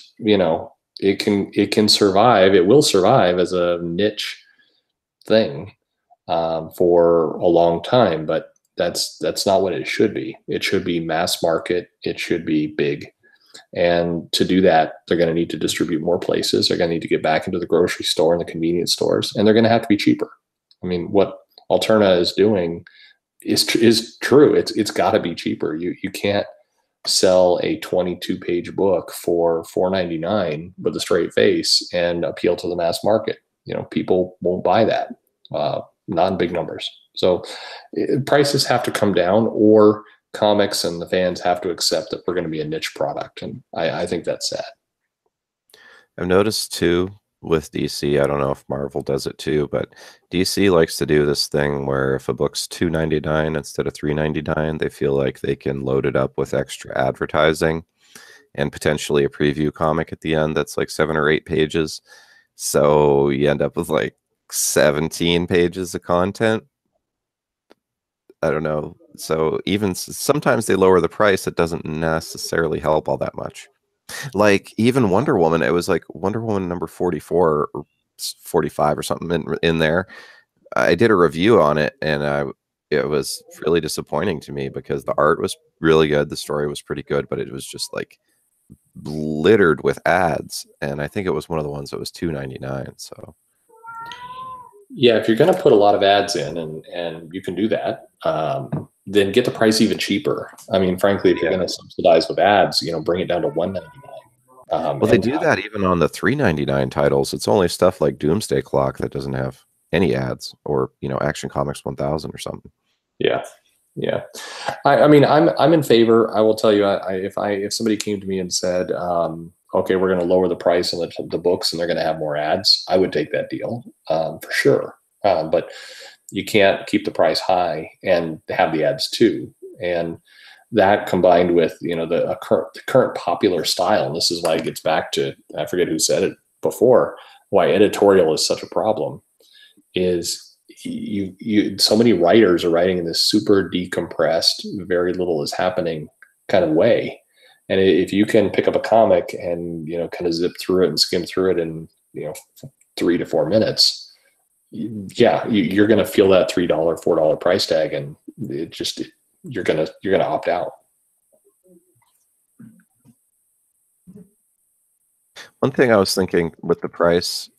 it can survive. It will survive as a niche thing for a long time, but that's not what it should be. It should be mass market. It should be big. And to do that, they're going to need to distribute more places. They're going to need to get back into the grocery store and the convenience stores, and they're going to have to be cheaper. I mean, what Alterna is doing is true. It's got to be cheaper. You can't sell a 22-page book for $4.99 with a straight face and appeal to the mass market. People won't buy that, not in big numbers. So prices have to come down, or comics and the fans have to accept that we're going to be a niche product. And I think that's sad. I've noticed too with DC, I don't know if Marvel does it too, but DC likes to do this thing where if a book's $2.99 instead of $3.99, they feel like they can load it up with extra advertising and potentially a preview comic at the end that's like 7 or 8 pages. So you end up with like 17 pages of content. I don't know. So even sometimes they lower the price, it doesn't necessarily help all that much. Like even Wonder Woman, it was like Wonder Woman number 44 or 45 or something in there. I did a review on it, and it was really disappointing to me because the art was really good, the story was pretty good, but it was just like littered with ads, and I think it was one of the ones that was $2.99. So yeah, if you're going to put a lot of ads in, and you can do that, then get the price even cheaper. I mean, frankly, if you're going to subsidize with ads, bring it down to $1.99. Well, they do that even on the $3.99 titles. It's only stuff like Doomsday Clock that doesn't have any ads, or Action Comics 1000 or something. Yeah. I mean, I'm in favor. I will tell you, if somebody came to me and said, okay, we're going to lower the price on the books and they're going to have more ads, I would take that deal for sure. But you can't keep the price high and have the ads too. And that combined with, the current popular style, and this is why it gets back to, I forget who said it before, why editorial is such a problem, is so many writers are writing in this super decompressed, very little is happening kind of way. And if you can pick up a comic and, kind of zip through it and skim through it in, 3 to 4 minutes, yeah, you're going to feel that $3, $4 price tag, and you're going to opt out. One thing I was thinking with the price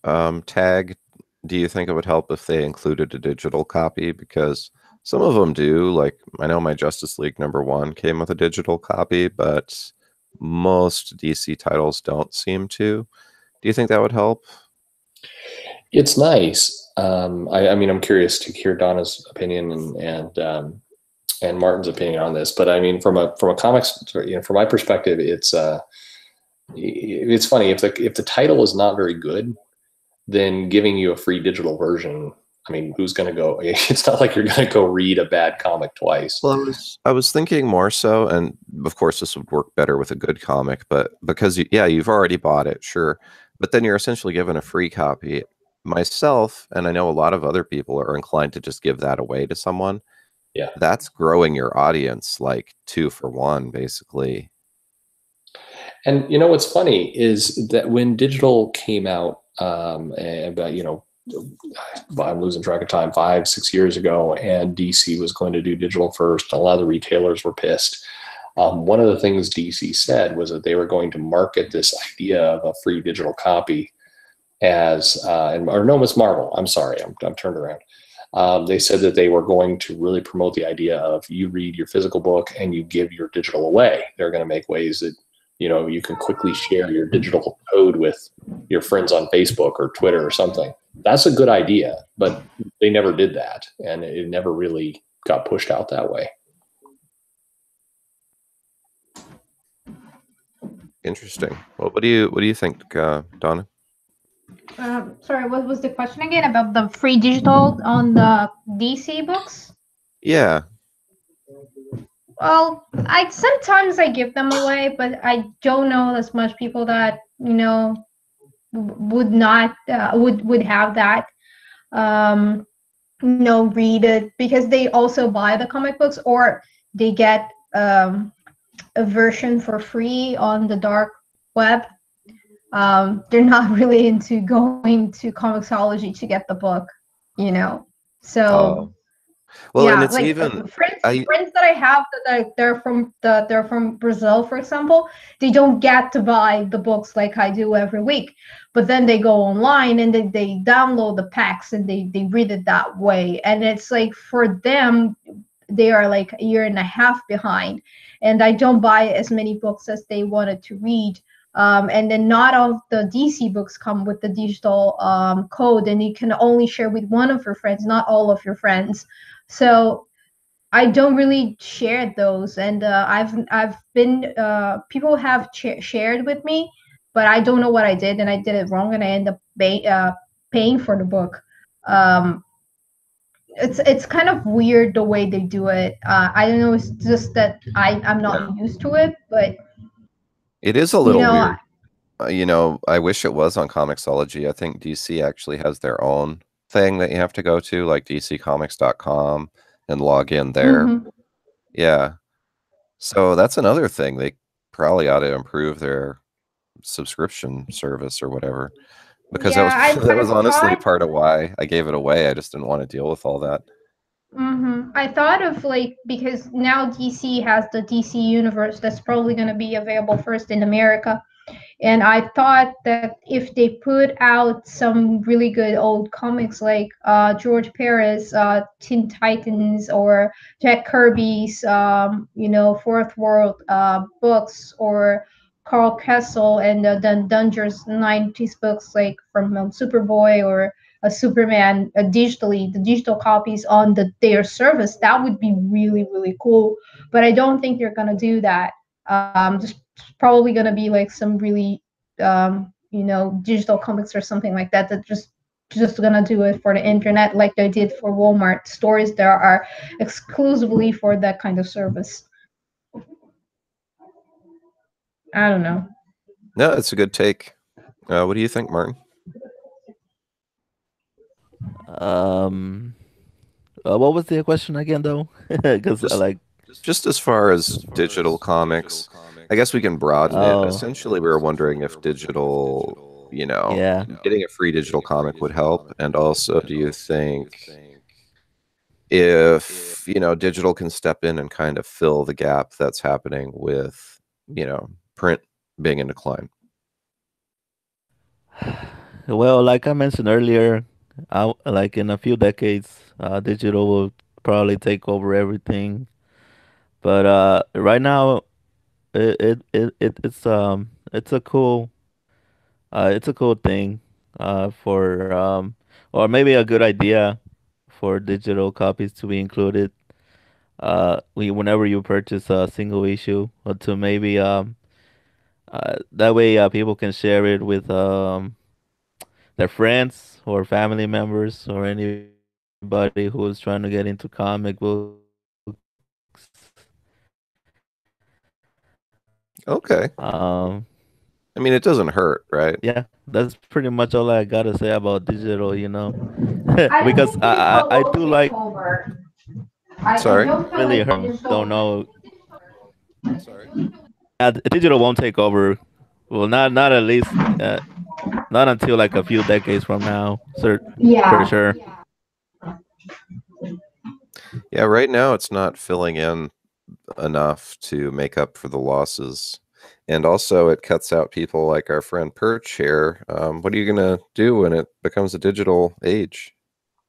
tag, do you think it would help if they included a digital copy? Because some of them do. Like, I know my Justice League #1 came with a digital copy, but most DC titles don't seem to. Do you think that would help? It's nice. I mean, I'm curious to hear Donna's opinion and Martin's opinion on this. But I mean, from a comics, from my perspective, it's funny if the title is not very good, then giving you a free digital version, I mean, who's going to go? It's not like you're going to go read a bad comic twice. Well, I was thinking more so, and of course this would work better with a good comic, but because you've already bought it, sure, but then you're essentially given a free copy. Myself, and I know a lot of other people are inclined to just give that away to someone. Yeah, that's growing your audience like 2 for 1, basically. And what's funny is that when digital came out, about I'm losing track of time, 5-6 years ago, and DC was going to do digital first. A lot of the retailers were pissed. One of the things DC said was that they were going to market this idea of a free digital copy as, or no, Miss Marvel, I'm sorry, I'm turned around. They said that they were going to really promote the idea of you read your physical book and you give your digital away. They're going to make ways that, you know, you can quickly share your digital code with your friends on Facebook or Twitter or something. That's a good idea, but they never did that, and it never really got pushed out that way. Interesting. Well, what do you think, Donna? Sorry, what was the question again about the free digital on the DC books? Yeah. Well, sometimes I give them away, but I don't know as much people that, you know, would not would have that, you know, read it, because they also buy the comic books, or they get a version for free on the dark web. They're not really into going to Comixology to get the book, you know. So well, yeah, and it's like even friends that I have that they're from Brazil, for example, they don't get to buy the books like I do every week, but then they go online and they download the packs and they read it that way. And it's like, for them, they are like a year and a half behind, and I don't buy as many books as they wanted to read. And then not all of the DC books come with the digital code, and you can only share with one of your friends, not all of your friends. So I don't really share those, and I've been people have shared with me, but I don't know what I did, and I did it wrong, and I end up paying for the book. It's kind of weird the way they do it. I don't know. It's just that I'm not used to it, but it is a little weird. You know, I wish it was on Comixology. I think DC actually has their own thing that you have to go to, like dccomics.com, and log in there. Mm-hmm. Yeah. So that's another thing. They probably ought to improve their subscription service or whatever. Because that was honestly part of why I gave it away. I just didn't want to deal with all that. Mm-hmm. I thought of, like, because now DC has the DC Universe that's probably going to be available first in America. And I thought that if they put out some really good old comics like George Perez, Teen Titans, or Jack Kirby's, you know, Fourth World books, or Carl Kessel and the Dungeons 90s books, like from Superboy or Superman, digitally, the digital copies on their service, that would be really, really cool. But I don't think they're going to do that. Just probably going to be like some really you know, digital comics or something like that just going to do it for the internet, like they did for Walmart stores that are exclusively for that kind of service. I don't know. No, it's a good take. What do you think, Martin? What was the question again, though? Because just as far as digital comics, I guess we can broaden it. Essentially, we were wondering if digital, you know, getting a free digital comic would help. And also, do you think if, you know, digital can step in and kind of fill the gap that's happening with, you know, print being in decline? Well, like I mentioned earlier, like in a few decades, digital will probably take over everything. But right now, it's a cool thing for or maybe a good idea for digital copies to be included. Whenever you purchase a single issue, or to maybe that way people can share it with their friends or family members or anybody who is trying to get into comic books. Okay. I mean, it doesn't hurt, right? Yeah, that's pretty much all I gotta say about digital, you know, because I do like. Sorry. Really hurt. Don't know. Sorry. Digital won't take over. Well, not at least not until like a few decades from now, for sure. Yeah, right now it's not filling in enough to make up for the losses. And also it cuts out people like our friend Perch here. What are you going to do when it becomes a digital age?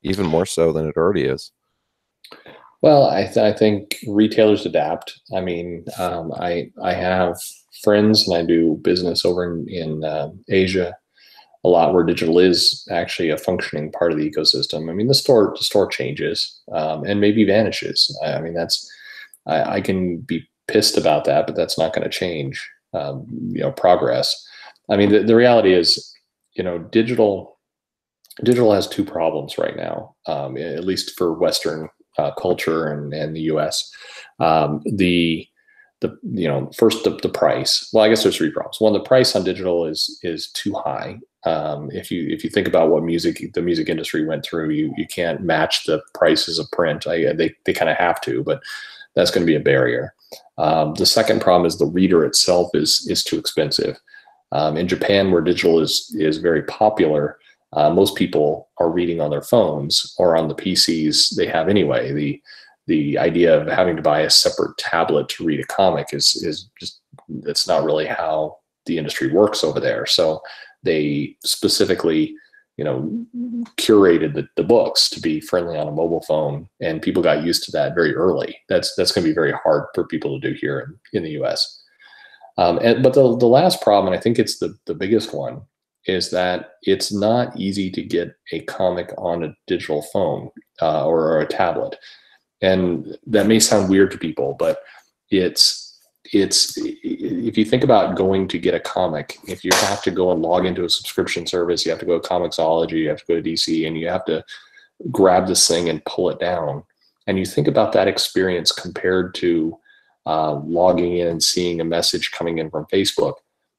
Even more so than it already is. Well, I think retailers adapt. I mean, I have friends and I do business over in Asia a lot, where digital is actually a functioning part of the ecosystem. I mean, the store changes and maybe vanishes. I mean, I can be pissed about that, but that's not going to change progress. I mean, the reality is, digital has two problems right now, at least for Western culture and the U.S. First the price. Well, I guess there's three problems. One, the price on digital is too high. If you think about what the music industry went through, you can't match the prices of print. They kind of have to, but that's going to be a barrier. The second problem is the reader itself is too expensive. In Japan, where digital is very popular, most people are reading on their phones or on the PCs they have anyway. The idea of having to buy a separate tablet to read a comic is just, that's not really how the industry works over there. So they specifically, curated the books to be friendly on a mobile phone, and people got used to that very early. That's going to be very hard for people to do here in the US. But the last problem, and I think it's the biggest one, is that it's not easy to get a comic on a digital phone or a tablet. And that may sound weird to people, but it's if you think about going to get a comic, if you have to go and log into a subscription service, you have to go to Comixology, you have to go to DC, and you have to grab this thing and pull it down. And you think about that experience compared to logging in and seeing a message coming in from Facebook.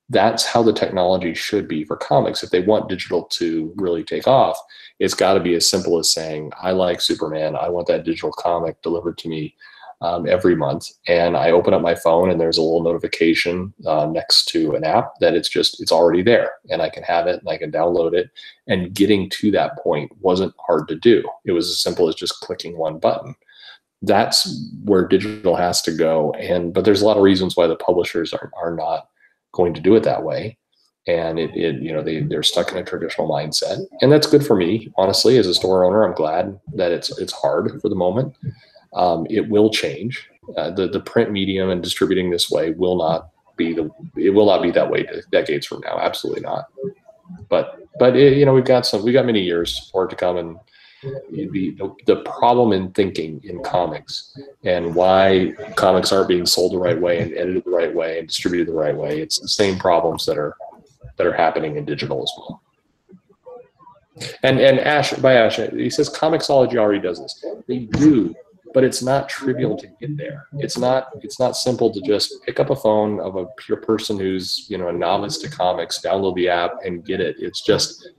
That's how the technology should be for comics. If they want digital to really take off, it's got to be as simple as saying, I like Superman, I want that digital comic delivered to me every month. And I open up my phone and there's a little notification next to an app that it's already there, and I can have it and I can download it. And getting to that point wasn't hard to do. It was as simple as just clicking one button. That's where digital has to go. But there's a lot of reasons why the publishers are not going to do it that way. And they're stuck in a traditional mindset. And that's good for me, honestly, as a store owner. I'm glad that it's hard for the moment. It will change. The print medium and distributing this way will not be that way decades from now. Absolutely not. But we've got many years for it to come, and the problem in thinking in comics and why comics aren't being sold the right way and edited the right way and distributed the right way. It's the same problems that are happening in digital as well. And Ash, he says Comixology already does this. They do, but it's not trivial to get there. It's not simple to just pick up a phone of a pure person who's a novice to comics, download the app and get it. It's just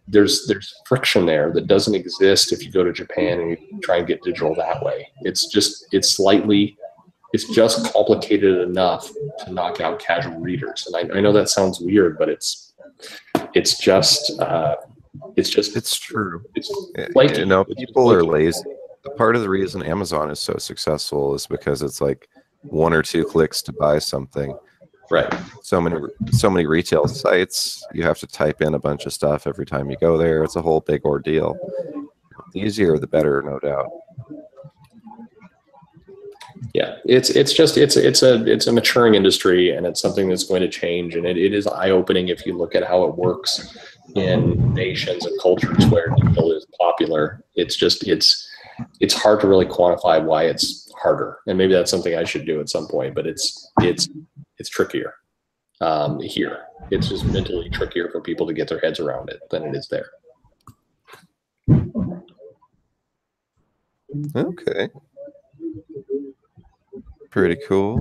there's friction there that doesn't exist if you go to Japan and you try and get digital that way. It's just complicated enough to knock out casual readers. And I know that sounds weird, but it's true. It's people are lazy. Part of the reason Amazon is so successful is because it's like one or two clicks to buy something. Right. So many retail sites, you have to type in a bunch of stuff every time you go there. It's a whole big ordeal. The easier, the better, no doubt. Yeah, it's a maturing industry, and it's something that's going to change, and it is eye-opening if you look at how it works in nations and cultures where digital is popular. It's hard to really quantify why it's harder, and maybe that's something I should do at some point. But it's trickier here. It's just mentally trickier for people to get their heads around it than it is there. Okay. Pretty cool.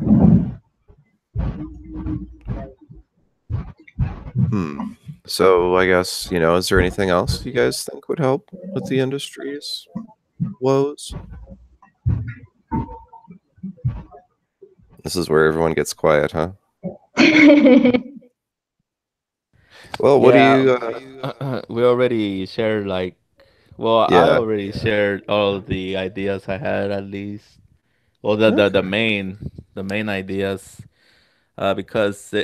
So I guess, is there anything else you guys think would help with the industry's woes? This is where everyone gets quiet, huh? Well, what do you? We already shared like, well, I Yeah. already shared all the ideas I had at least. Well, the main ideas, because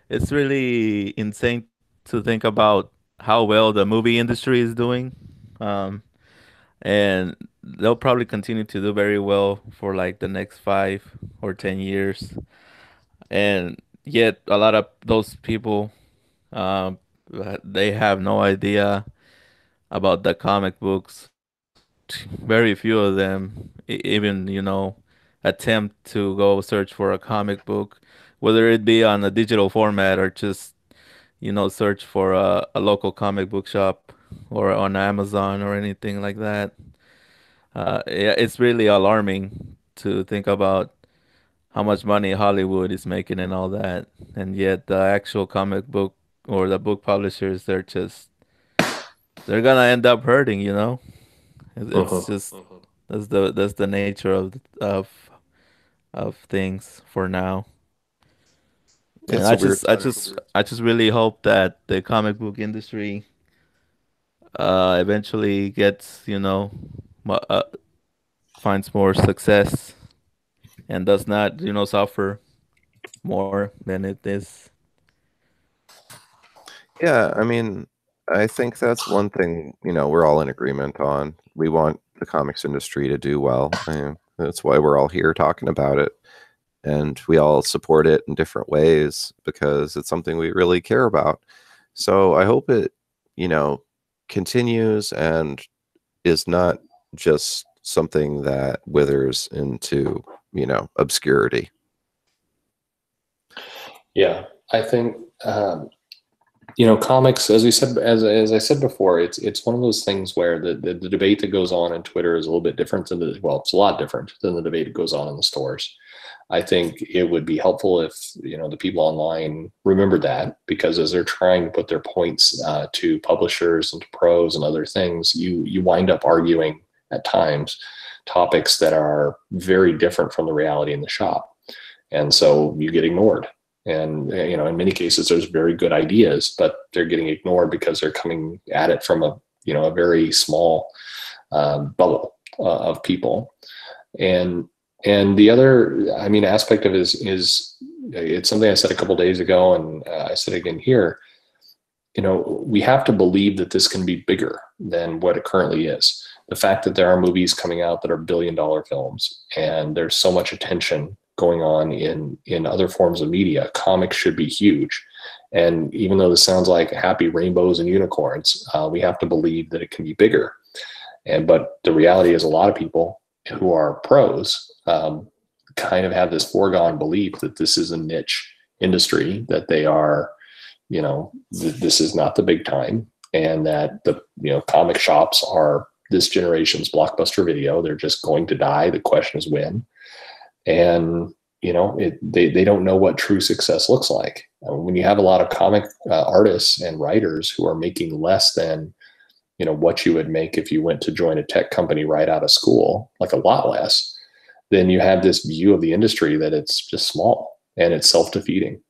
it's really insane to think about how well the movie industry is doing, um, and they'll probably continue to do very well for like the next 5 or 10 years, and yet a lot of those people, um, they have no idea about the comic books. Very few of them even, attempt to go search for a comic book, whether it be on a digital format or just, search for a local comic book shop or on Amazon or anything like that. Yeah, it's really alarming to think about how much money Hollywood is making and all that, and yet the actual comic book or the book publishers, they're gonna end up hurting, It's Uh-huh. just that's the nature of things for now. And It's a weird time. I just really hope that the comic book industry eventually gets, finds more success and does not, suffer more than it is. Yeah, I mean, I think that's one thing, we're all in agreement on. We want the comics industry to do well. That's why we're all here talking about it. And we all support it in different ways because it's something we really care about. So I hope it, continues and is not just something that withers into, obscurity. Yeah, I think comics, as we said, as I said before, it's one of those things where the debate that goes on in Twitter is a little bit different than it's a lot different than the debate that goes on in the stores. I think it would be helpful if the people online remembered that, because as they're trying to put their points to publishers and to pros and other things, you wind up arguing at times topics that are very different from the reality in the shop, and so you get ignored. And in many cases, there's very good ideas, but they're getting ignored because they're coming at it from a very small bubble of people. And the other, aspect of it is it's something I said a couple of days ago, and I said again here. We have to believe that this can be bigger than what it currently is. The fact that there are movies coming out that are billion-dollar films, and there's so much attention going on in other forms of media, comics should be huge. And even though this sounds like happy rainbows and unicorns, we have to believe that it can be bigger. But the reality is, a lot of people who are pros kind of have this foregone belief that this is a niche industry, that they are, this is not the big time, and that the comic shops are this generation's Blockbuster Video. They're just going to die. The question is when. And they don't know what true success looks like. When you have a lot of comic artists and writers who are making less than what you would make if you went to join a tech company right out of school, like a lot less, then you have this view of the industry that it's just small and it's self-defeating.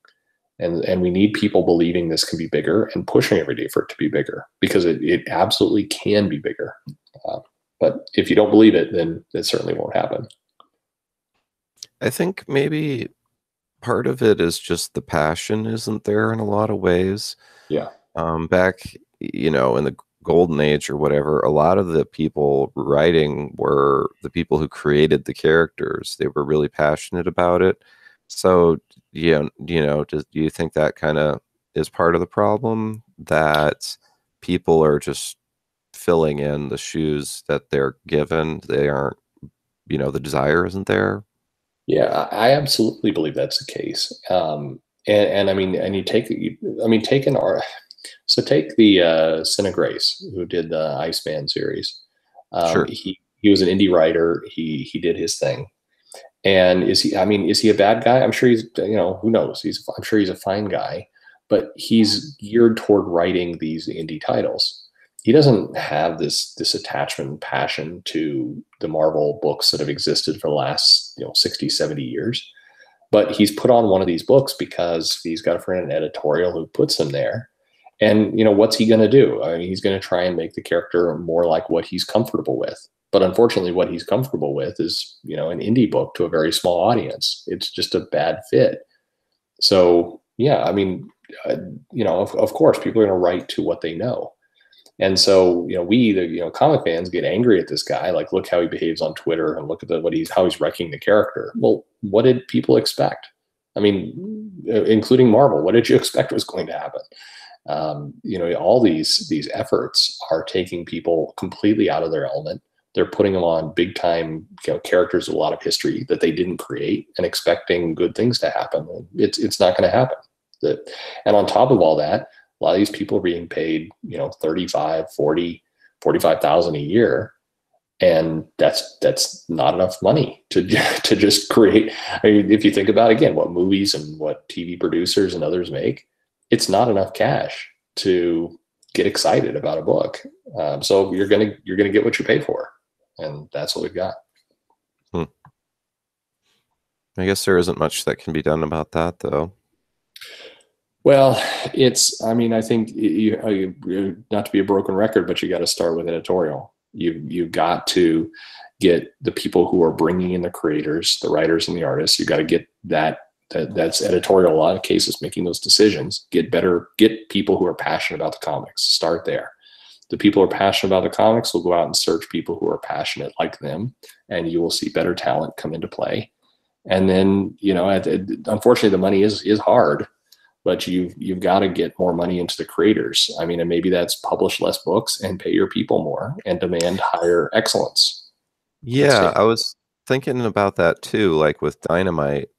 And we need people believing this can be bigger and pushing every day for it to be bigger, because it absolutely can be bigger. But if you don't believe it, then it certainly won't happen. I think maybe part of it is just the passion isn't there in a lot of ways. Yeah. Back, in the golden age or whatever, a lot of the people writing were the people who created the characters. They were really passionate about it. So, do you think that kind of is part of the problem, that people are just filling in the shoes that they're given? They aren't, the desire isn't there. Yeah, I absolutely believe that's the case. And you take an art. So take the Cine Grace, who did the Iceman series. Sure. He was an indie writer. He did his thing. And is he a bad guy? I'm sure he's, who knows? I'm sure he's a fine guy, but he's geared toward writing these indie titles. He doesn't have this attachment and passion to the Marvel books that have existed for the last 60, 70 years. But he's put on one of these books because he's got a friend in editorial who puts him there. And, what's he going to do? I mean, he's going to try and make the character more like what he's comfortable with. But unfortunately, what he's comfortable with is, an indie book to a very small audience. It's just a bad fit. So, yeah, I mean, of course, people are going to write to what they know. And so, we, the comic fans, get angry at this guy. Like, look how he behaves on Twitter, and look at how he's wrecking the character. Well, what did people expect? I mean, including Marvel, what did you expect was going to happen? All these efforts are taking people completely out of their element. They're putting them on big time, characters with a lot of history that they didn't create, and expecting good things to happen. It's not going to happen. And on top of all that, a lot of these people are being paid, 35, 40, 45,000 a year. And that's not enough money to just create. I mean, if you think about, again, what movies and what TV producers and others make, it's not enough cash to get excited about a book. So you're gonna get what you pay for, and that's what we've got. I guess there isn't much that can be done about that, though. Well, I think you not to be a broken record, but you got to start with editorial. You've got to get the people who are bringing in the creators, the writers and the artists. You got to get that's editorial. A lot of cases, making those decisions. Get people who are passionate about the comics. Start there. The people who are passionate about the comics will go out and search people who are passionate like them, and you will see better talent come into play. And then, unfortunately, the money is hard. But you've got to get more money into the creators. I mean, and maybe that's publish less books and pay your people more and demand higher excellence. Yeah, I was thinking about that too. Like with Dynamite,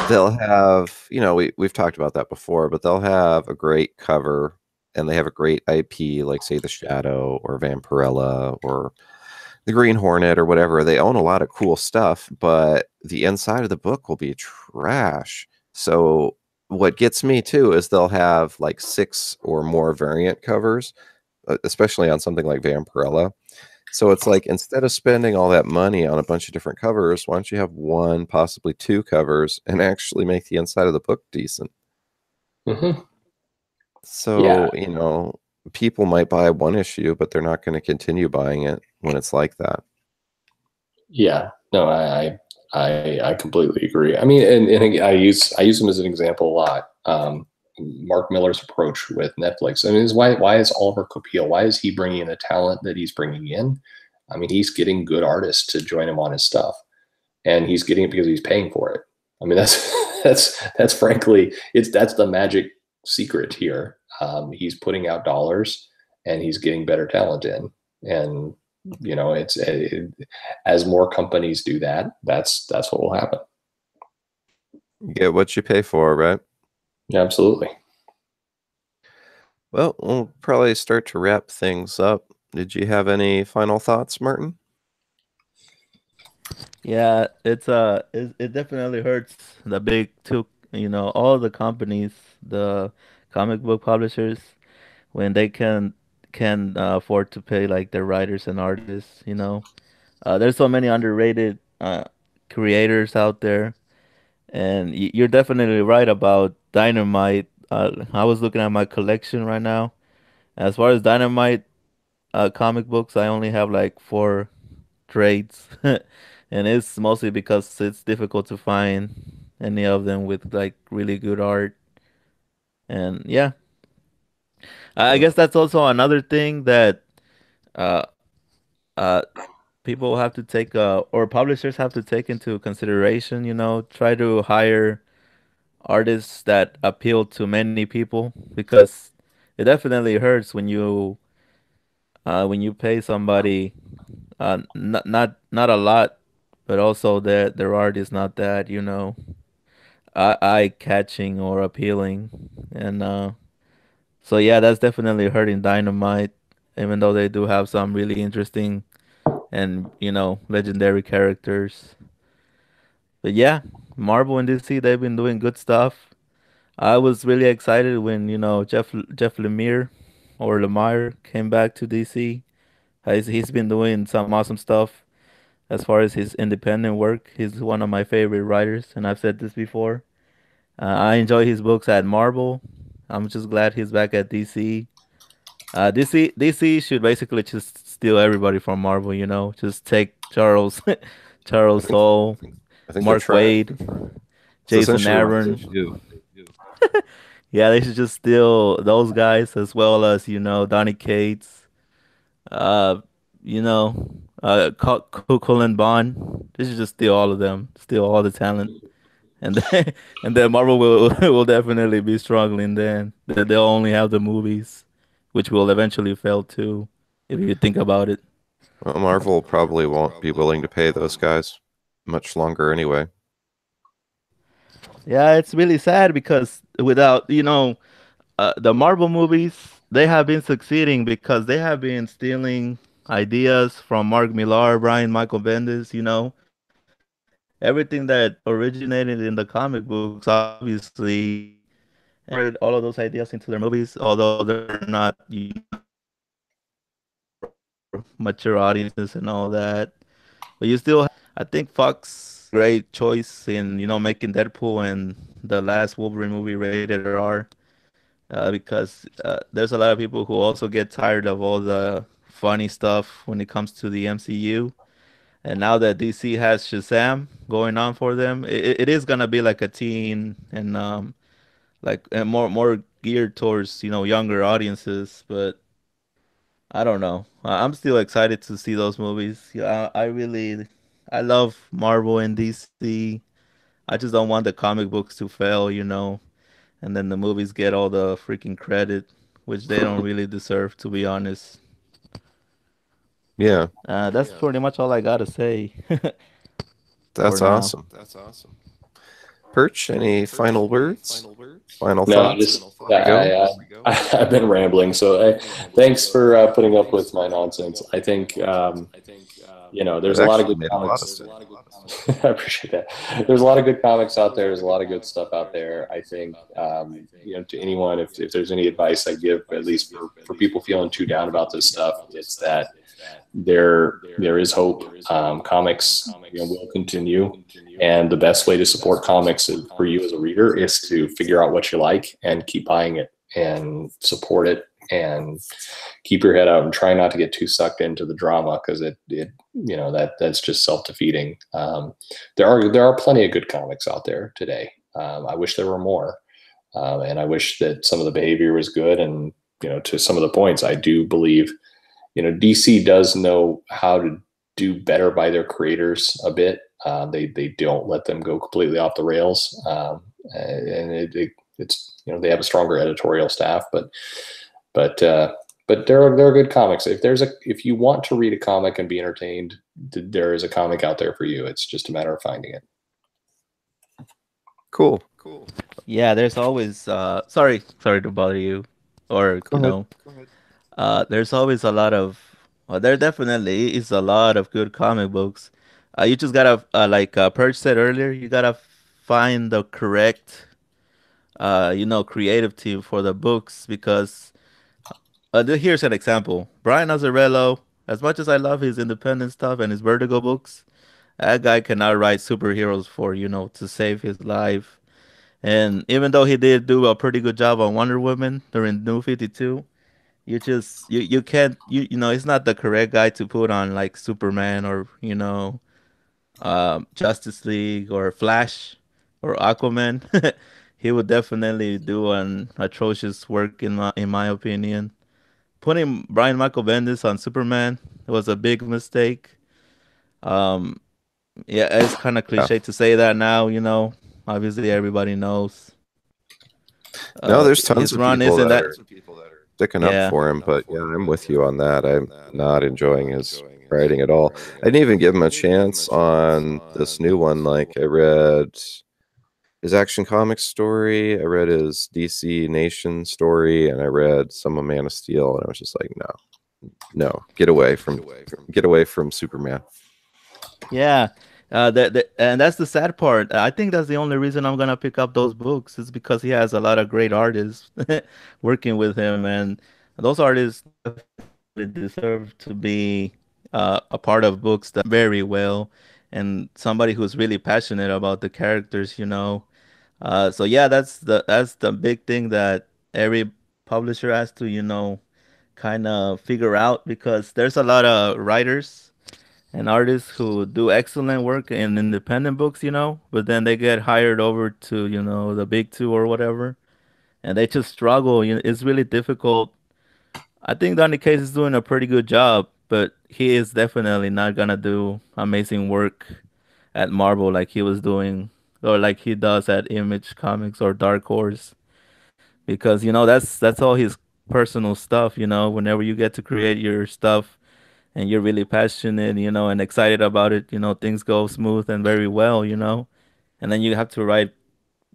they'll have, we've talked about that before, but they'll have a great cover and they have a great IP, like say The Shadow or Vampirella or the Green Hornet or whatever. They own a lot of cool stuff, but the inside of the book will be trash. So what gets me too is they'll have like 6 or more variant covers, especially on something like Vampirella. So it's like, instead of spending all that money on a bunch of different covers, why don't you have 1, possibly 2 covers and actually make the inside of the book decent? Mm-hmm. So, people might buy 1 issue, but they're not going to continue buying it when it's like that. Yeah, no, I completely agree. I mean, and I use him as an example a lot. Mark Miller's approach with Netflix. I mean, why is Oliver Copiel? Why is he bringing in the talent that he's bringing in? I mean, he's getting good artists to join him on his stuff, and he's getting it because he's paying for it. I mean, that's frankly, that's the magic secret here. He's putting out dollars, and he's getting better talent in, and as more companies do that, that's what will happen. You get what you pay for, right? Yeah, absolutely. Well, we'll probably start to wrap things up. Did you have any final thoughts, Martin? Yeah, it definitely hurts the big two, all the companies, the comic book publishers, when they can afford to pay like their writers and artists. There's so many underrated creators out there, and you're definitely right about Dynamite. I was looking at my collection right now. As far as Dynamite comic books, I only have like 4 trades, and it's mostly because it's difficult to find any of them with like really good art. And yeah, I guess that's also another thing that uh uh people have to take or publishers have to take into consideration, try to hire artists that appeal to many people, because it definitely hurts when you pay somebody not a lot, but also their art is not that, eye catching or appealing. And so yeah, that's definitely hurting Dynamite, even though they do have some really interesting and legendary characters. But yeah, Marvel and DC, they've been doing good stuff. I was really excited when Jeff Lemire or Lemire came back to DC. He's been doing some awesome stuff. as far as his independent work. He's one of my favorite writers, and I've said this before. I enjoy his books at Marvel. I'm just glad he's back at DC. DC should basically just steal everybody from Marvel. Just take Charles, I Charles think Soule, I think they're Mark trying. Wade, It's Jason essentially what they Aaron. do. Yeah, they should just steal those guys as well as Donny Cates. Uh, Cullen Bond. They should just steal all of them, steal all the talent, and then and then Marvel will will definitely be struggling. Then they'll only have the movies, which will eventually fail too, if you think about it. Well, Marvel probably won't be willing to pay those guys much longer anyway. Yeah, it's really sad because without the Marvel movies, they have been succeeding because they have been stealing ideas from Mark Millar, Brian Michael Bendis. Everything that originated in the comic books, obviously, and all of those ideas into their movies, although they're not mature audiences and all that. But you still, I think Fox great choice in making Deadpool and the last Wolverine movie rated R, because there's a lot of people who also get tired of all the funny stuff when it comes to the MCU. And now that DC has Shazam going on for them, it is gonna be like a teen and like and more geared towards younger audiences. But I don't know. I'm still excited to see those movies. Yeah, I love Marvel and DC. I just don't want the comic books to fail, and then the movies get all the freaking credit, which they don't really deserve, to be honest. Yeah, That's pretty much all I gotta say for that's now. awesome. Perch, any final words? Final No, thoughts? just Before we go? I've been rambling. So thanks for putting up with my nonsense. I think It there's a lot of actually good made a lot of comics. sense. I appreciate that. There's a lot of good comics out there. There's a lot of good stuff out there. I think to anyone, if there's any advice I give, at least for people feeling too down about this stuff, it's that there is hope. Comics will continue, and the best way to support comics for you as a reader is to figure out what you like and keep buying it and support it and keep your head out and try not to get too sucked into the drama, because that's just self-defeating. There are plenty of good comics out there today. I wish there were more, and I wish that some of the behavior was good. And to some of the points, I do believe DC does know how to do better by their creators a bit. They don't let them go completely off the rails, and it's they have a stronger editorial staff, but there are good comics. If you want to read a comic and be entertained, there is a comic out there for you. It's just a matter of finding it. Cool. Yeah, there's always sorry to bother you, or Go ahead. there's always a lot of well, there definitely is a lot of good comic books. You just gotta like Perch said earlier, you gotta find the correct creative team for the books, because here's an example. Brian Azzarello, as much as I love his independent stuff and his Vertigo books, that guy cannot write superheroes for to save his life. And even though he did do a pretty good job on Wonder Woman during New 52, you can't he's not the correct guy to put on like Superman or Justice League or Flash or Aquaman. He would definitely do an atrocious work in my opinion. Putting Brian Michael Bendis on Superman was a big mistake. Um, yeah, it's kind of Yeah. cliche to say that now. Obviously everybody knows. No, there's His tons of run people isn't that that. are sticking up Yeah. for him, but yeah, I'm with you on that. I'm not enjoying his writing at all. I didn't even give him a chance on this new one. Like, I read his Action Comics story, I read his DC Nation story, and I read some of Man of Steel, and I was just like, no, get away from Superman. Yeah, and that's the sad part. I think that's the only reason I'm gonna pick up those books is because he has a lot of great artists working with him, and those artists deserve to be a part of books that very well, and somebody who's really passionate about the characters, you know. So yeah, that's the big thing that every publisher has to, you know, kind of figure out, because there's a lot of writers and artists who do excellent work in independent books, you know, but then they get hired over to, you know, the big two or whatever, and they just struggle. You know, it's really difficult. I think Donny Case is doing a pretty good job, but he is definitely not gonna do amazing work at Marvel like he was doing, or like he does at Image Comics or Dark Horse, because you know that's all his personal stuff. You know, whenever you get to create your stuff and you're really passionate, you know, and excited about it, you know, things go smooth and very well, you know. And then you have to write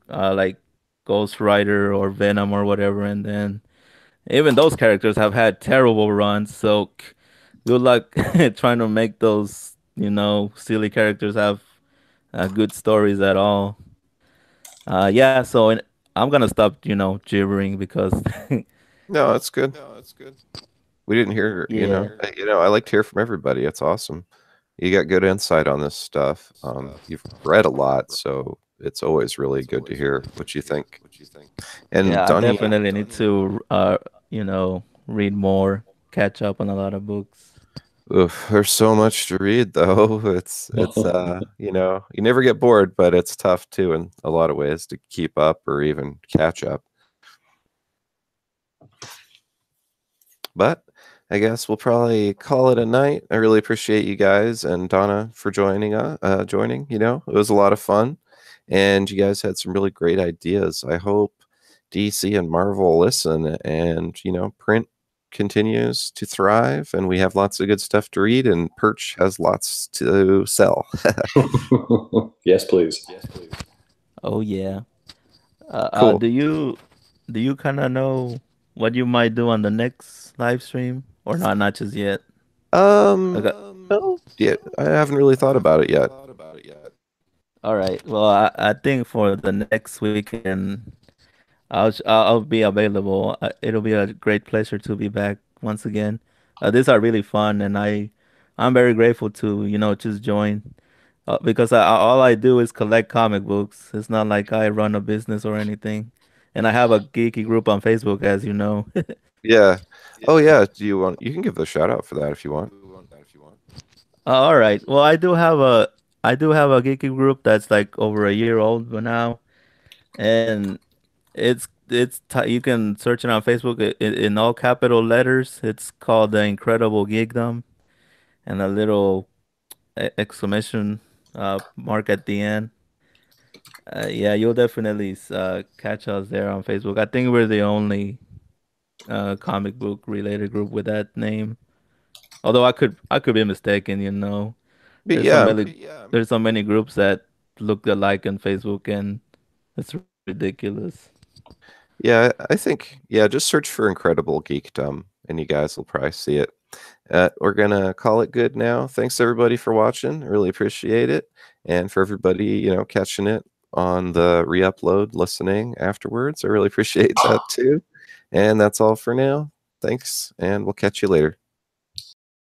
like Ghost Rider or Venom or whatever, and then even those characters have had terrible runs. So good luck trying to make those, you know, silly characters have good stories at all. Yeah, so I'm gonna stop, you know, gibbering because No, that's good. We didn't hear, yeah. I like to hear from everybody. It's awesome. You got good insight on this stuff. You've read a lot, so it's always really good to hear what you think. And Yeah, I Donnie, definitely need to you know, read more, catch up on a lot of books. oof, there's so much to read though. It's you never get bored, but it's tough too in a lot of ways to keep up or even catch up. But I guess we'll probably call it a night. I really appreciate you guys and Donna for joining. You know, it was a lot of fun, and you guys had some really great ideas. I hope DC and Marvel listen, and print continues to thrive, and we have lots of good stuff to read, and Perch has lots to sell. Yes, please. Oh yeah. Cool. Do you kind of know what you might do on the next live stream, or not? Not just yet. Okay. No, yeah, I haven't really thought about it yet. All right. Well, I think for the next weekend, I'll be available. It'll be a great pleasure to be back once again. These are really fun, and I'm very grateful to, you know, just join. Because all I do is collect comic books. It's not like I run a business or anything. And I have a geeky group on Facebook, as you know. Yeah. Oh yeah. You can give the shout out for that if you want. All right. Well, I do have a geeky group that's like over a year old by now, and you can search it on Facebook in all capital letters. It's called the Incredible Geekdom, and a little exclamation mark at the end. Yeah, you'll definitely catch us there on Facebook. I think we're the only comic book related group with that name. Although I could be mistaken, you know. But There's so yeah, many there's so many groups that look alike on Facebook, and it's ridiculous. yeah, I think just search for Incredible Geekdom and you guys will probably see it. We're gonna call it good now. Thanks everybody for watching. I really appreciate it. And for everybody, catching it on the re-upload, listening afterwards. I really appreciate that too. And that's all for now. Thanks, and we'll catch you later.